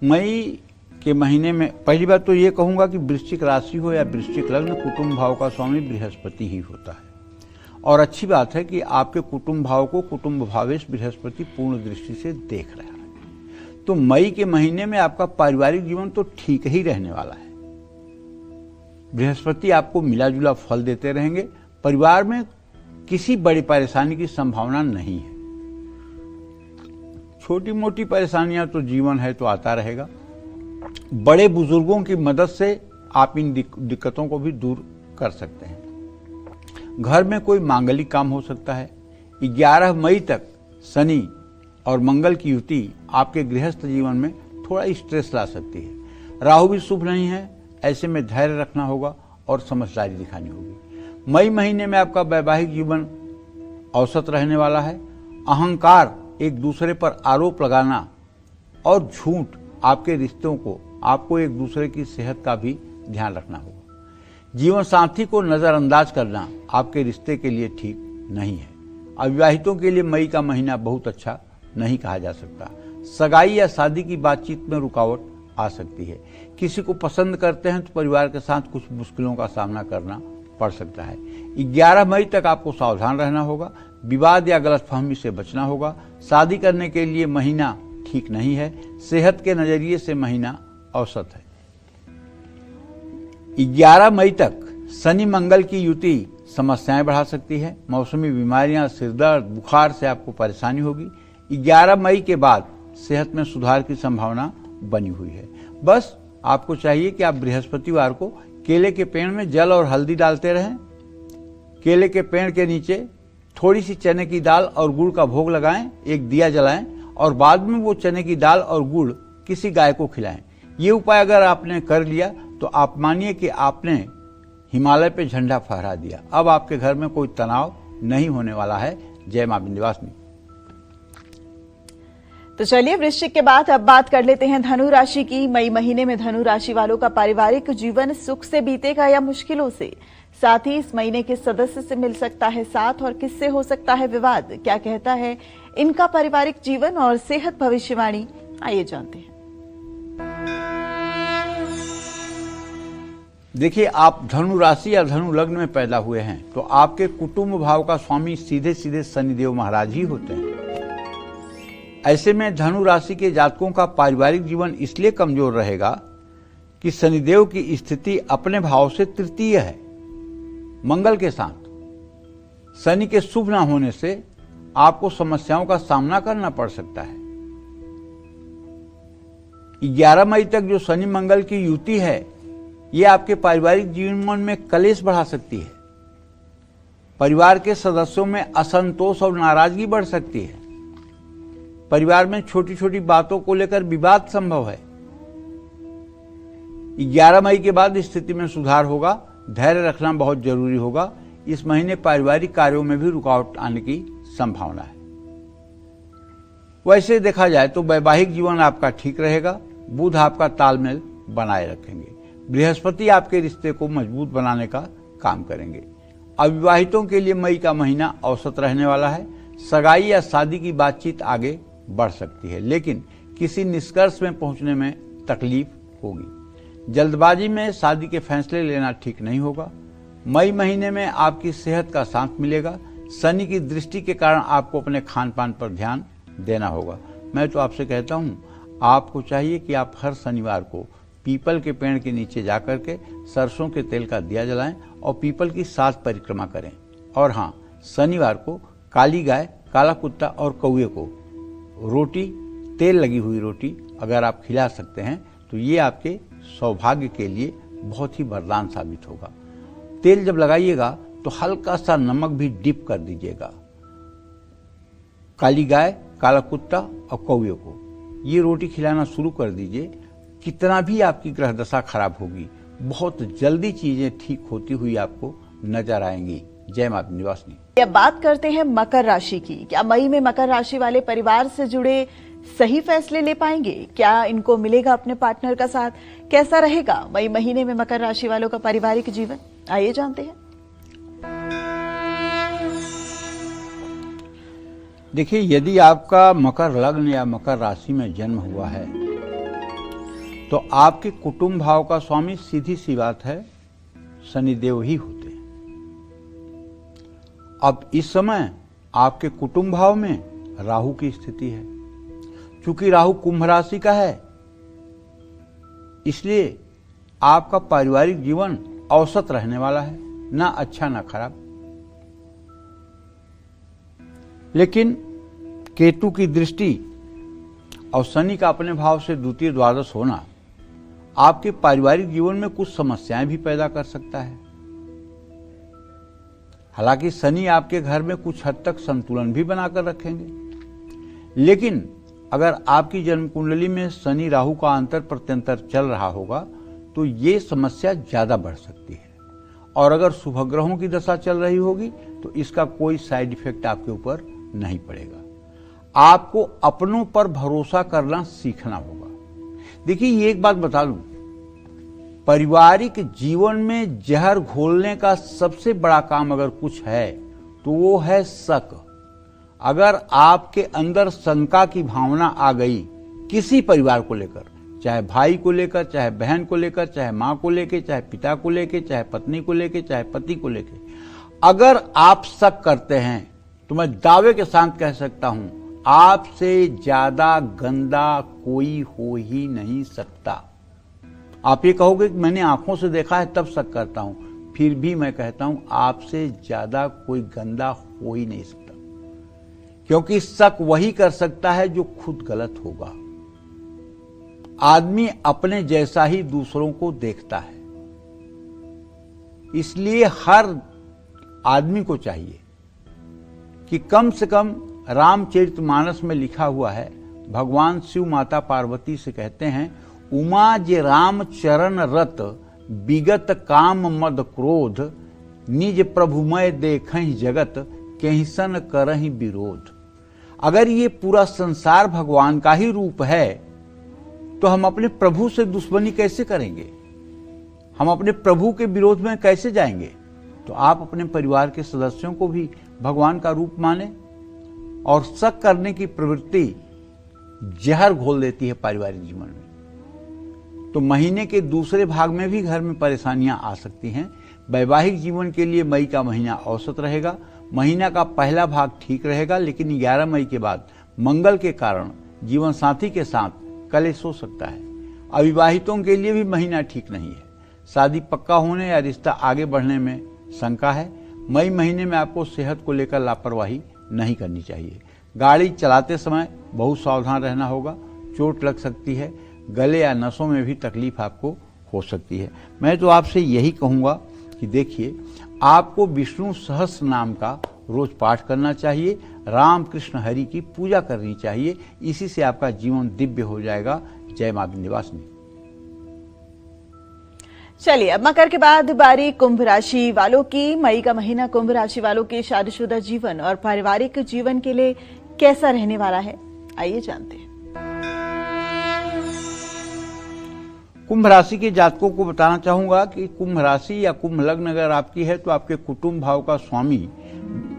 मई के महीने में पहली बात तो ये कहूंगा कि वृश्चिक राशि हो या वृश्चिक लग्न, कुटुंब भाव का स्वामी बृहस्पति ही होता है। और अच्छी बात है कि आपके कुटुंब भाव को कुटुंब भावेश बृहस्पति पूर्ण दृष्टि से देख रहा है। तो मई के महीने में आपका पारिवारिक जीवन तो ठीक ही रहने वाला है। बृहस्पति आपको मिला जुला फल देते रहेंगे। परिवार में किसी बड़ी परेशानी की संभावना नहीं है। छोटी मोटी परेशानियां तो जीवन है तो आता रहेगा। बड़े बुजुर्गों की मदद से आप इन दिक्कतों को भी दूर कर सकते हैं। घर में कोई मांगलिक काम हो सकता है। 11 मई तक शनि और मंगल की युति आपके गृहस्थ जीवन में थोड़ा स्ट्रेस ला सकती है। राहु भी शुभ नहीं है, ऐसे में धैर्य रखना होगा और समझदारी दिखानी होगी। मई महीने में आपका वैवाहिक जीवन औसत रहने वाला है। अहंकार, एक दूसरे पर आरोप लगाना और झूठ आपके रिश्तों को, आपको एक दूसरे की सेहत का भी ध्यान रखना होगा। जीवन साथी को नजरअंदाज करना आपके रिश्ते के लिए ठीक नहीं है। अविवाहितों के लिए मई का महीना बहुत अच्छा नहीं कहा जा सकता। सगाई या शादी की बातचीत में रुकावट आ सकती है। किसी को पसंद करते हैं तो परिवार के साथ कुछ मुश्किलों का सामना करना पड़ सकता है। 11 मई तक आपको सावधान रहना होगा। विवाद या गलतफहमी से बचना होगा। शादी करने के लिए महीना ठीक नहीं है। सेहत के नजरिए से महीना औसत है। 11 मई तक शनि मंगल की युति समस्याएं बढ़ा सकती है। मौसमी बीमारियां, सिरदर्द, बुखार से आपको परेशानी होगी। 11 मई के बाद सेहत में सुधार की संभावना बनी हुई है। बस आपको चाहिए कि आप बृहस्पतिवार को केले के पेड़ में जल और हल्दी डालते रहें। केले के पेड़ के नीचे थोड़ी सी चने की दाल और गुड़ का भोग लगाएं, एक दिया जलाएं और बाद में वो चने की दाल और गुड़ किसी गाय को खिलाएं। ये उपाय अगर आपने कर लिया तो आप मानिए कि आपने हिमालय पे झंडा फहरा दिया। अब आपके घर में कोई तनाव नहीं होने वाला है। जय मां विंध्यवासिनी। तो चलिए वृश्चिक के बाद अब बात कर लेते हैं धनु राशि की। मई महीने में धनु राशि वालों का पारिवारिक जीवन सुख से बीतेगा या मुश्किलों से। साथ ही इस महीने के सदस्य से मिल सकता है साथ और किससे हो सकता है विवाद। क्या कहता है इनका पारिवारिक जीवन और सेहत भविष्यवाणी, आइए जानते हैं। देखिए, आप धनु राशि या धनु लग्न में पैदा हुए हैं तो आपके कुटुंब भाव का स्वामी सीधे सीधे शनिदेव महाराज ही होते हैं। ऐसे में धनु राशि के जातकों का पारिवारिक जीवन इसलिए कमजोर रहेगा कि शनिदेव की स्थिति अपने भाव से तृतीय है मंगल के साथ। शनि के शुभ न होने से आपको समस्याओं का सामना करना पड़ सकता है। 11 मई तक जो शनि मंगल की युति है ये आपके पारिवारिक जीवन में कलेश बढ़ा सकती है। परिवार के सदस्यों में असंतोष और नाराजगी बढ़ सकती है। परिवार में छोटी छोटी बातों को लेकर विवाद संभव है। 11 मई के बाद स्थिति में सुधार होगा। धैर्य रखना बहुत जरूरी होगा। इस महीने पारिवारिक कार्यों में भी रुकावट आने की संभावना है। वैसे देखा जाए तो वैवाहिक जीवन आपका ठीक रहेगा। बुध आपका तालमेल बनाए रखेंगे। बृहस्पति आपके रिश्ते को मजबूत बनाने का काम करेंगे। अविवाहितों के लिए मई का महीना औसत रहने वाला है। सगाई या शादी की बातचीत आगे बढ़ सकती है, लेकिन किसी निष्कर्ष में पहुंचने में तकलीफ होगी। जल्दबाजी में शादी के फैसले लेना ठीक नहीं होगा। मई महीने में आपकी सेहत का साथ मिलेगा। शनि की दृष्टि के कारण आपको अपने खान पान पर ध्यान देना होगा। मैं तो आपसे कहता हूं, आपको चाहिए कि आप हर शनिवार को पीपल के पेड़ के नीचे जाकर के सरसों के तेल का दिया जलाएं और पीपल की 7 परिक्रमा करें। और हाँ, शनिवार को काली गाय, काला कुत्ता और कौवे को रोटी, तेल लगी हुई रोटी अगर आप खिला सकते हैं तो ये आपके सौभाग्य के लिए बहुत ही वरदान साबित होगा। तेल जब लगाइएगा तो हल्का सा नमक भी डिप कर दीजिएगा। काली गाय, काला कुत्ता और कौवे को ये रोटी खिलाना शुरू कर दीजिए। कितना भी आपकी ग्रह दशा खराब होगी, बहुत जल्दी चीजें ठीक होती हुई आपको नजर आएंगी। जय मां निवासिनी। अब बात करते हैं मकर राशि की। क्या मई में मकर राशि वाले परिवार से जुड़े सही फैसले ले पाएंगे? क्या इनको मिलेगा अपने पार्टनर का साथ? कैसा रहेगा मई महीने में मकर राशि वालों का पारिवारिक जीवन? आइए जानते हैं। देखिए, यदि आपका मकर लग्न या मकर राशि में जन्म हुआ है तो आपके कुटुंब भाव का स्वामी सीधी सी बात है शनिदेव ही होते हैं। अब इस समय आपके कुटुंब भाव में राहु की स्थिति है। चूंकि राहु कुंभ राशि का है, इसलिए आपका पारिवारिक जीवन औसत रहने वाला है, ना अच्छा ना खराब। लेकिन केतु की दृष्टि और शनि का अपने भाव से द्वितीय द्वादश होना आपके पारिवारिक जीवन में कुछ समस्याएं भी पैदा कर सकता है। हालांकि शनि आपके घर में कुछ हद तक संतुलन भी बनाकर रखेंगे, लेकिन अगर आपकी जन्म कुंडली में शनि राहु का अंतर प्रत्यंतर चल रहा होगा तो ये समस्या ज्यादा बढ़ सकती है। और अगर शुभ ग्रहों की दशा चल रही होगी तो इसका कोई साइड इफेक्ट आपके ऊपर नहीं पड़ेगा। आपको अपनों पर भरोसा करना सीखना होगा। देखिए, ये एक बात बता दूं, पारिवारिक जीवन में जहर घोलने का सबसे बड़ा काम अगर कुछ है तो वो है शक। अगर आपके अंदर शंका की भावना आ गई किसी परिवार को लेकर, चाहे भाई को लेकर, चाहे बहन को लेकर, चाहे मां को लेकर, चाहे पिता को लेकर, चाहे पत्नी को लेकर, चाहे पति को लेकर, अगर आप शक करते हैं तो मैं दावे के साथ कह सकता हूं, आपसे ज्यादा गंदा कोई हो ही नहीं सकता। आप ये कहोगे कि मैंने आंखों से देखा है तब शक करता हूं, फिर भी मैं कहता हूं आपसे ज्यादा कोई गंदा हो ही नहीं सकता, क्योंकि शक वही कर सकता है जो खुद गलत होगा। आदमी अपने जैसा ही दूसरों को देखता है, इसलिए हर आदमी को चाहिए कि कम से कम रामचरितमानस में लिखा हुआ है, भगवान शिव माता पार्वती से कहते हैं, उमा जे राम चरण रत विगत काम मद क्रोध, निज प्रभुमय देखहि जगत केहिसन करहि विरोध। अगर ये पूरा संसार भगवान का ही रूप है तो हम अपने प्रभु से दुश्मनी कैसे करेंगे? हम अपने प्रभु के विरोध में कैसे जाएंगे? तो आप अपने परिवार के सदस्यों को भी भगवान का रूप माने। और शक करने की प्रवृत्ति जहर घोल देती है पारिवारिक जीवन में। तो महीने के दूसरे भाग में भी घर में परेशानियां आ सकती हैं। वैवाहिक जीवन के लिए मई का महीना औसत रहेगा। महीना का पहला भाग ठीक रहेगा, लेकिन 11 मई के बाद मंगल के कारण जीवन साथी के साथ कलेश हो सकता है। अविवाहितों के लिए भी महीना ठीक नहीं है। शादी पक्का होने या रिश्ता आगे बढ़ने में शंका है। मई महीने में आपको सेहत को लेकर लापरवाही नहीं करनी चाहिए। गाड़ी चलाते समय बहुत सावधान रहना होगा। चोट लग सकती है, गले या नसों में भी तकलीफ आपको हो सकती है। मैं तो आपसे यही कहूँगा कि देखिए, आपको विष्णु सहस्त्र नाम का रोज पाठ करना चाहिए, राम कृष्ण हरि की पूजा करनी चाहिए। इसी से आपका जीवन दिव्य हो जाएगा। जय मां विंध्यवासिनी। चलिए, अब मकर के बाद बारी कुंभ राशि वालों की। मई का महीना कुंभ राशि वालों के शादीशुदा जीवन और पारिवारिक जीवन के लिए कैसा रहने वाला है, आइए जानते हैं। कुंभ राशि के जातकों को बताना चाहूंगा कि कुंभ राशि या कुंभ लग्न अगर आपकी है तो आपके कुटुंब भाव का स्वामी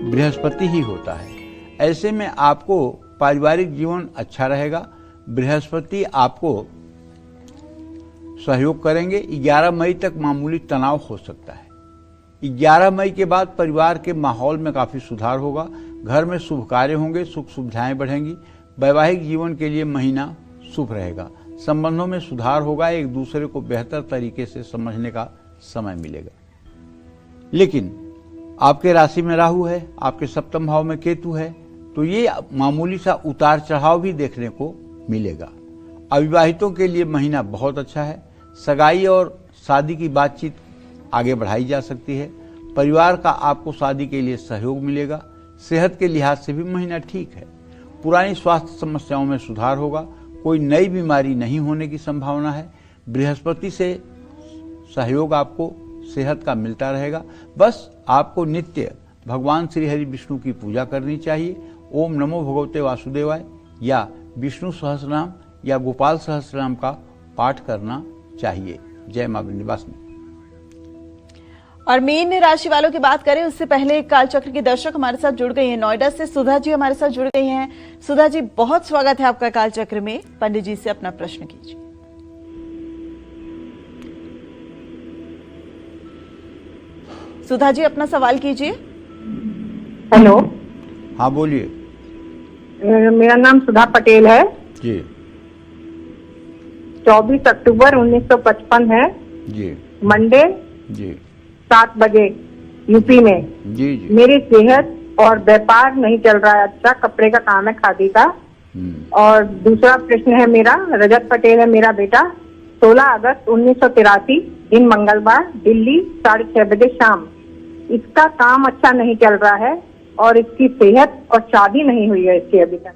बृहस्पति ही होता है। ऐसे में आपको पारिवारिक जीवन अच्छा रहेगा। बृहस्पति आपको सहयोग करेंगे। 11 मई तक मामूली तनाव हो सकता है। 11 मई के बाद परिवार के माहौल में काफी सुधार होगा। घर में शुभ कार्य होंगे, सुख सुविधाएं बढ़ेंगी। वैवाहिक जीवन के लिए महीना शुभ रहेगा। संबंधों में सुधार होगा। एक दूसरे को बेहतर तरीके से समझने का समय मिलेगा। लेकिन आपके राशि में राहु है, आपके सप्तम भाव में केतु है, तो ये मामूली सा उतार चढ़ाव भी देखने को मिलेगा। अविवाहितों के लिए महीना बहुत अच्छा है। सगाई और शादी की बातचीत आगे बढ़ाई जा सकती है। परिवार का आपको शादी के लिए सहयोग मिलेगा। सेहत के लिहाज से भी महीना ठीक है। पुरानी स्वास्थ्य समस्याओं में सुधार होगा। कोई नई बीमारी नहीं होने की संभावना है। बृहस्पति से सहयोग आपको सेहत का मिलता रहेगा। बस आपको नित्य भगवान श्री हरि विष्णु की पूजा करनी चाहिए। ओम नमो भगवते वासुदेवाय या विष्णु सहस्रनाम या गोपाल सहस्रनाम का पाठ करना चाहिए। जय मां विंध्यवासिनी। और मीन राशि वालों की बात करें उससे पहले कालचक्र के दर्शक हमारे साथ जुड़ गए हैं। नोएडा से सुधा जी हमारे साथ जुड़ गई हैं। सुधा जी, बहुत स्वागत है आपका कालचक्र में। पंडित जी से अपना प्रश्न कीजिए। सुधा जी, अपना सवाल कीजिए। हेलो। हाँ, बोलिए। मेरा नाम सुधा पटेल है जी। 24 अक्टूबर 1955 है जी। मंडे जी। 7 बजे यूपी में। जी जी। मेरी सेहत और व्यापार नहीं चल रहा है अच्छा। कपड़े का काम है, खादी का। और दूसरा प्रश्न है मेरा, रजत पटेल है मेरा बेटा। 16 अगस्त 1983 दिन मंगलवार, दिल्ली 6:30 बजे शाम। इसका काम अच्छा नहीं चल रहा है और इसकी सेहत और शादी नहीं हुई है इसकी अभी तक।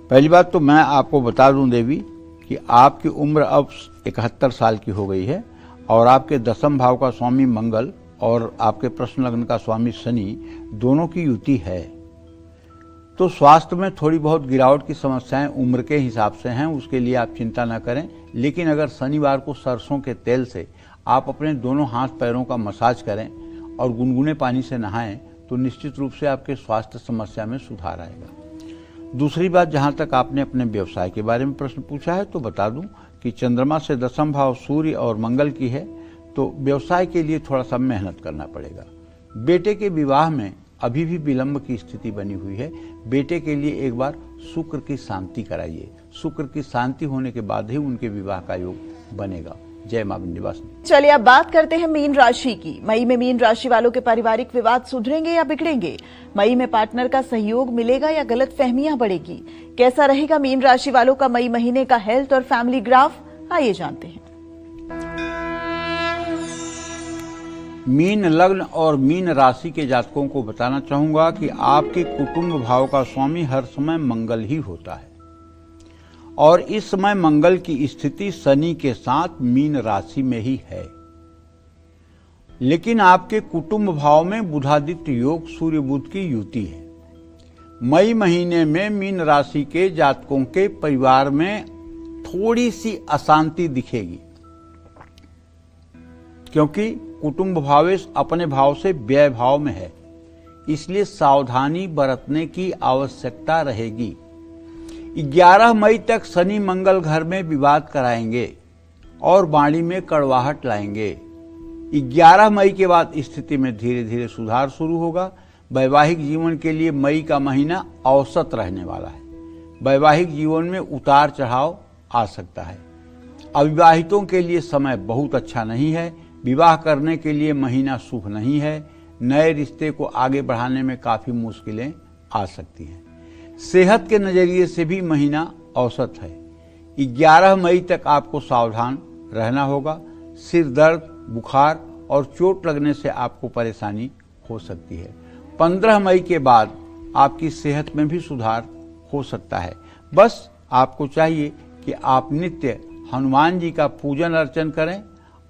पहली बात तो मैं आपको बता दूं देवी कि आपकी उम्र अब 71 साल की हो गई है और आपके दसम भाव का स्वामी मंगल और आपके प्रश्न लग्न का स्वामी शनि दोनों की युति है। तो स्वास्थ्य में थोड़ी बहुत गिरावट की समस्याएं उम्र के हिसाब से हैं, उसके लिए आप चिंता न करें। लेकिन अगर शनिवार को सरसों के तेल से आप अपने दोनों हाथ पैरों का मसाज करें और गुनगुने पानी से नहाएं तो निश्चित रूप से आपके स्वास्थ्य समस्या में सुधार आएगा। दूसरी बात, जहां तक आपने अपने व्यवसाय के बारे में प्रश्न पूछा है तो बता दूं कि चंद्रमा से दसम भाव सूर्य और मंगल की है, तो व्यवसाय के लिए थोड़ा सा मेहनत करना पड़ेगा। बेटे के विवाह में अभी भी विलंब की स्थिति बनी हुई है। बेटे के लिए एक बार शुक्र की शांति कराइए। शुक्र की शांति होने के बाद ही उनके विवाह का योग बनेगा। जय मां विंध्यवासिनी। चलिए, अब बात करते हैं मीन राशि की। मई में मीन राशि वालों के पारिवारिक विवाद सुधरेंगे या बिगड़ेंगे? मई में पार्टनर का सहयोग मिलेगा या गलतफहमियां बढ़ेगी? कैसा रहेगा मीन राशि वालों का मई महीने का हेल्थ और फैमिली ग्राफ, आइए जानते हैं। मीन लग्न और मीन राशि के जातकों को बताना चाहूंगा कि आपके कुटुंब भाव का स्वामी हर समय मंगल ही होता है और इस समय मंगल की स्थिति शनि के साथ मीन राशि में ही है। लेकिन आपके कुटुंब भाव में बुधादित्य योग सूर्य बुध की युति है। मई महीने में मीन राशि के जातकों के परिवार में थोड़ी सी अशांति दिखेगी, क्योंकि कुटुंब भावेश अपने भाव से व्यय भाव में है, इसलिए सावधानी बरतने की आवश्यकता रहेगी। 11 मई तक शनि मंगल घर में विवाद कराएंगे और वाणी में कड़वाहट लाएंगे। 11 मई के बाद स्थिति में धीरे धीरे सुधार शुरू होगा। वैवाहिक जीवन के लिए मई का महीना औसत रहने वाला है। वैवाहिक जीवन में उतार चढ़ाव आ सकता है। अविवाहितों के लिए समय बहुत अच्छा नहीं है। विवाह करने के लिए महीना शुभ नहीं है। नए रिश्ते को आगे बढ़ाने में काफी मुश्किलें आ सकती हैं। सेहत के नजरिए से भी महीना औसत है। 11 मई तक आपको सावधान रहना होगा। सिर दर्द, बुखार और चोट लगने से आपको परेशानी हो सकती है। 15 मई के बाद आपकी सेहत में भी सुधार हो सकता है। बस आपको चाहिए कि आप नित्य हनुमान जी का पूजन अर्चन करें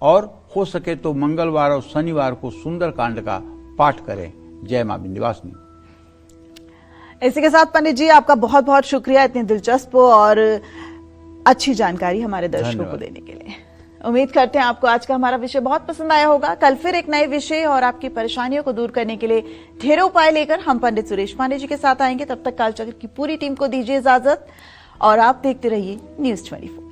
और हो सके तो मंगलवार और शनिवार को सुंदरकांड का पाठ करें। जय मां विंध्यवासिनी। इसी के साथ पंडित जी आपका बहुत बहुत शुक्रिया इतनी दिलचस्प और अच्छी जानकारी हमारे दर्शकों को देने के लिए। उम्मीद करते हैं आपको आज का हमारा विषय बहुत पसंद आया होगा। कल फिर एक नए विषय और आपकी परेशानियों को दूर करने के लिए ढेरों उपाय लेकर हम पंडित सुरेश पांडे जी के साथ आएंगे। तब तक कालचक्र की पूरी टीम को दीजिए इजाजत और आप देखते रहिए News 24।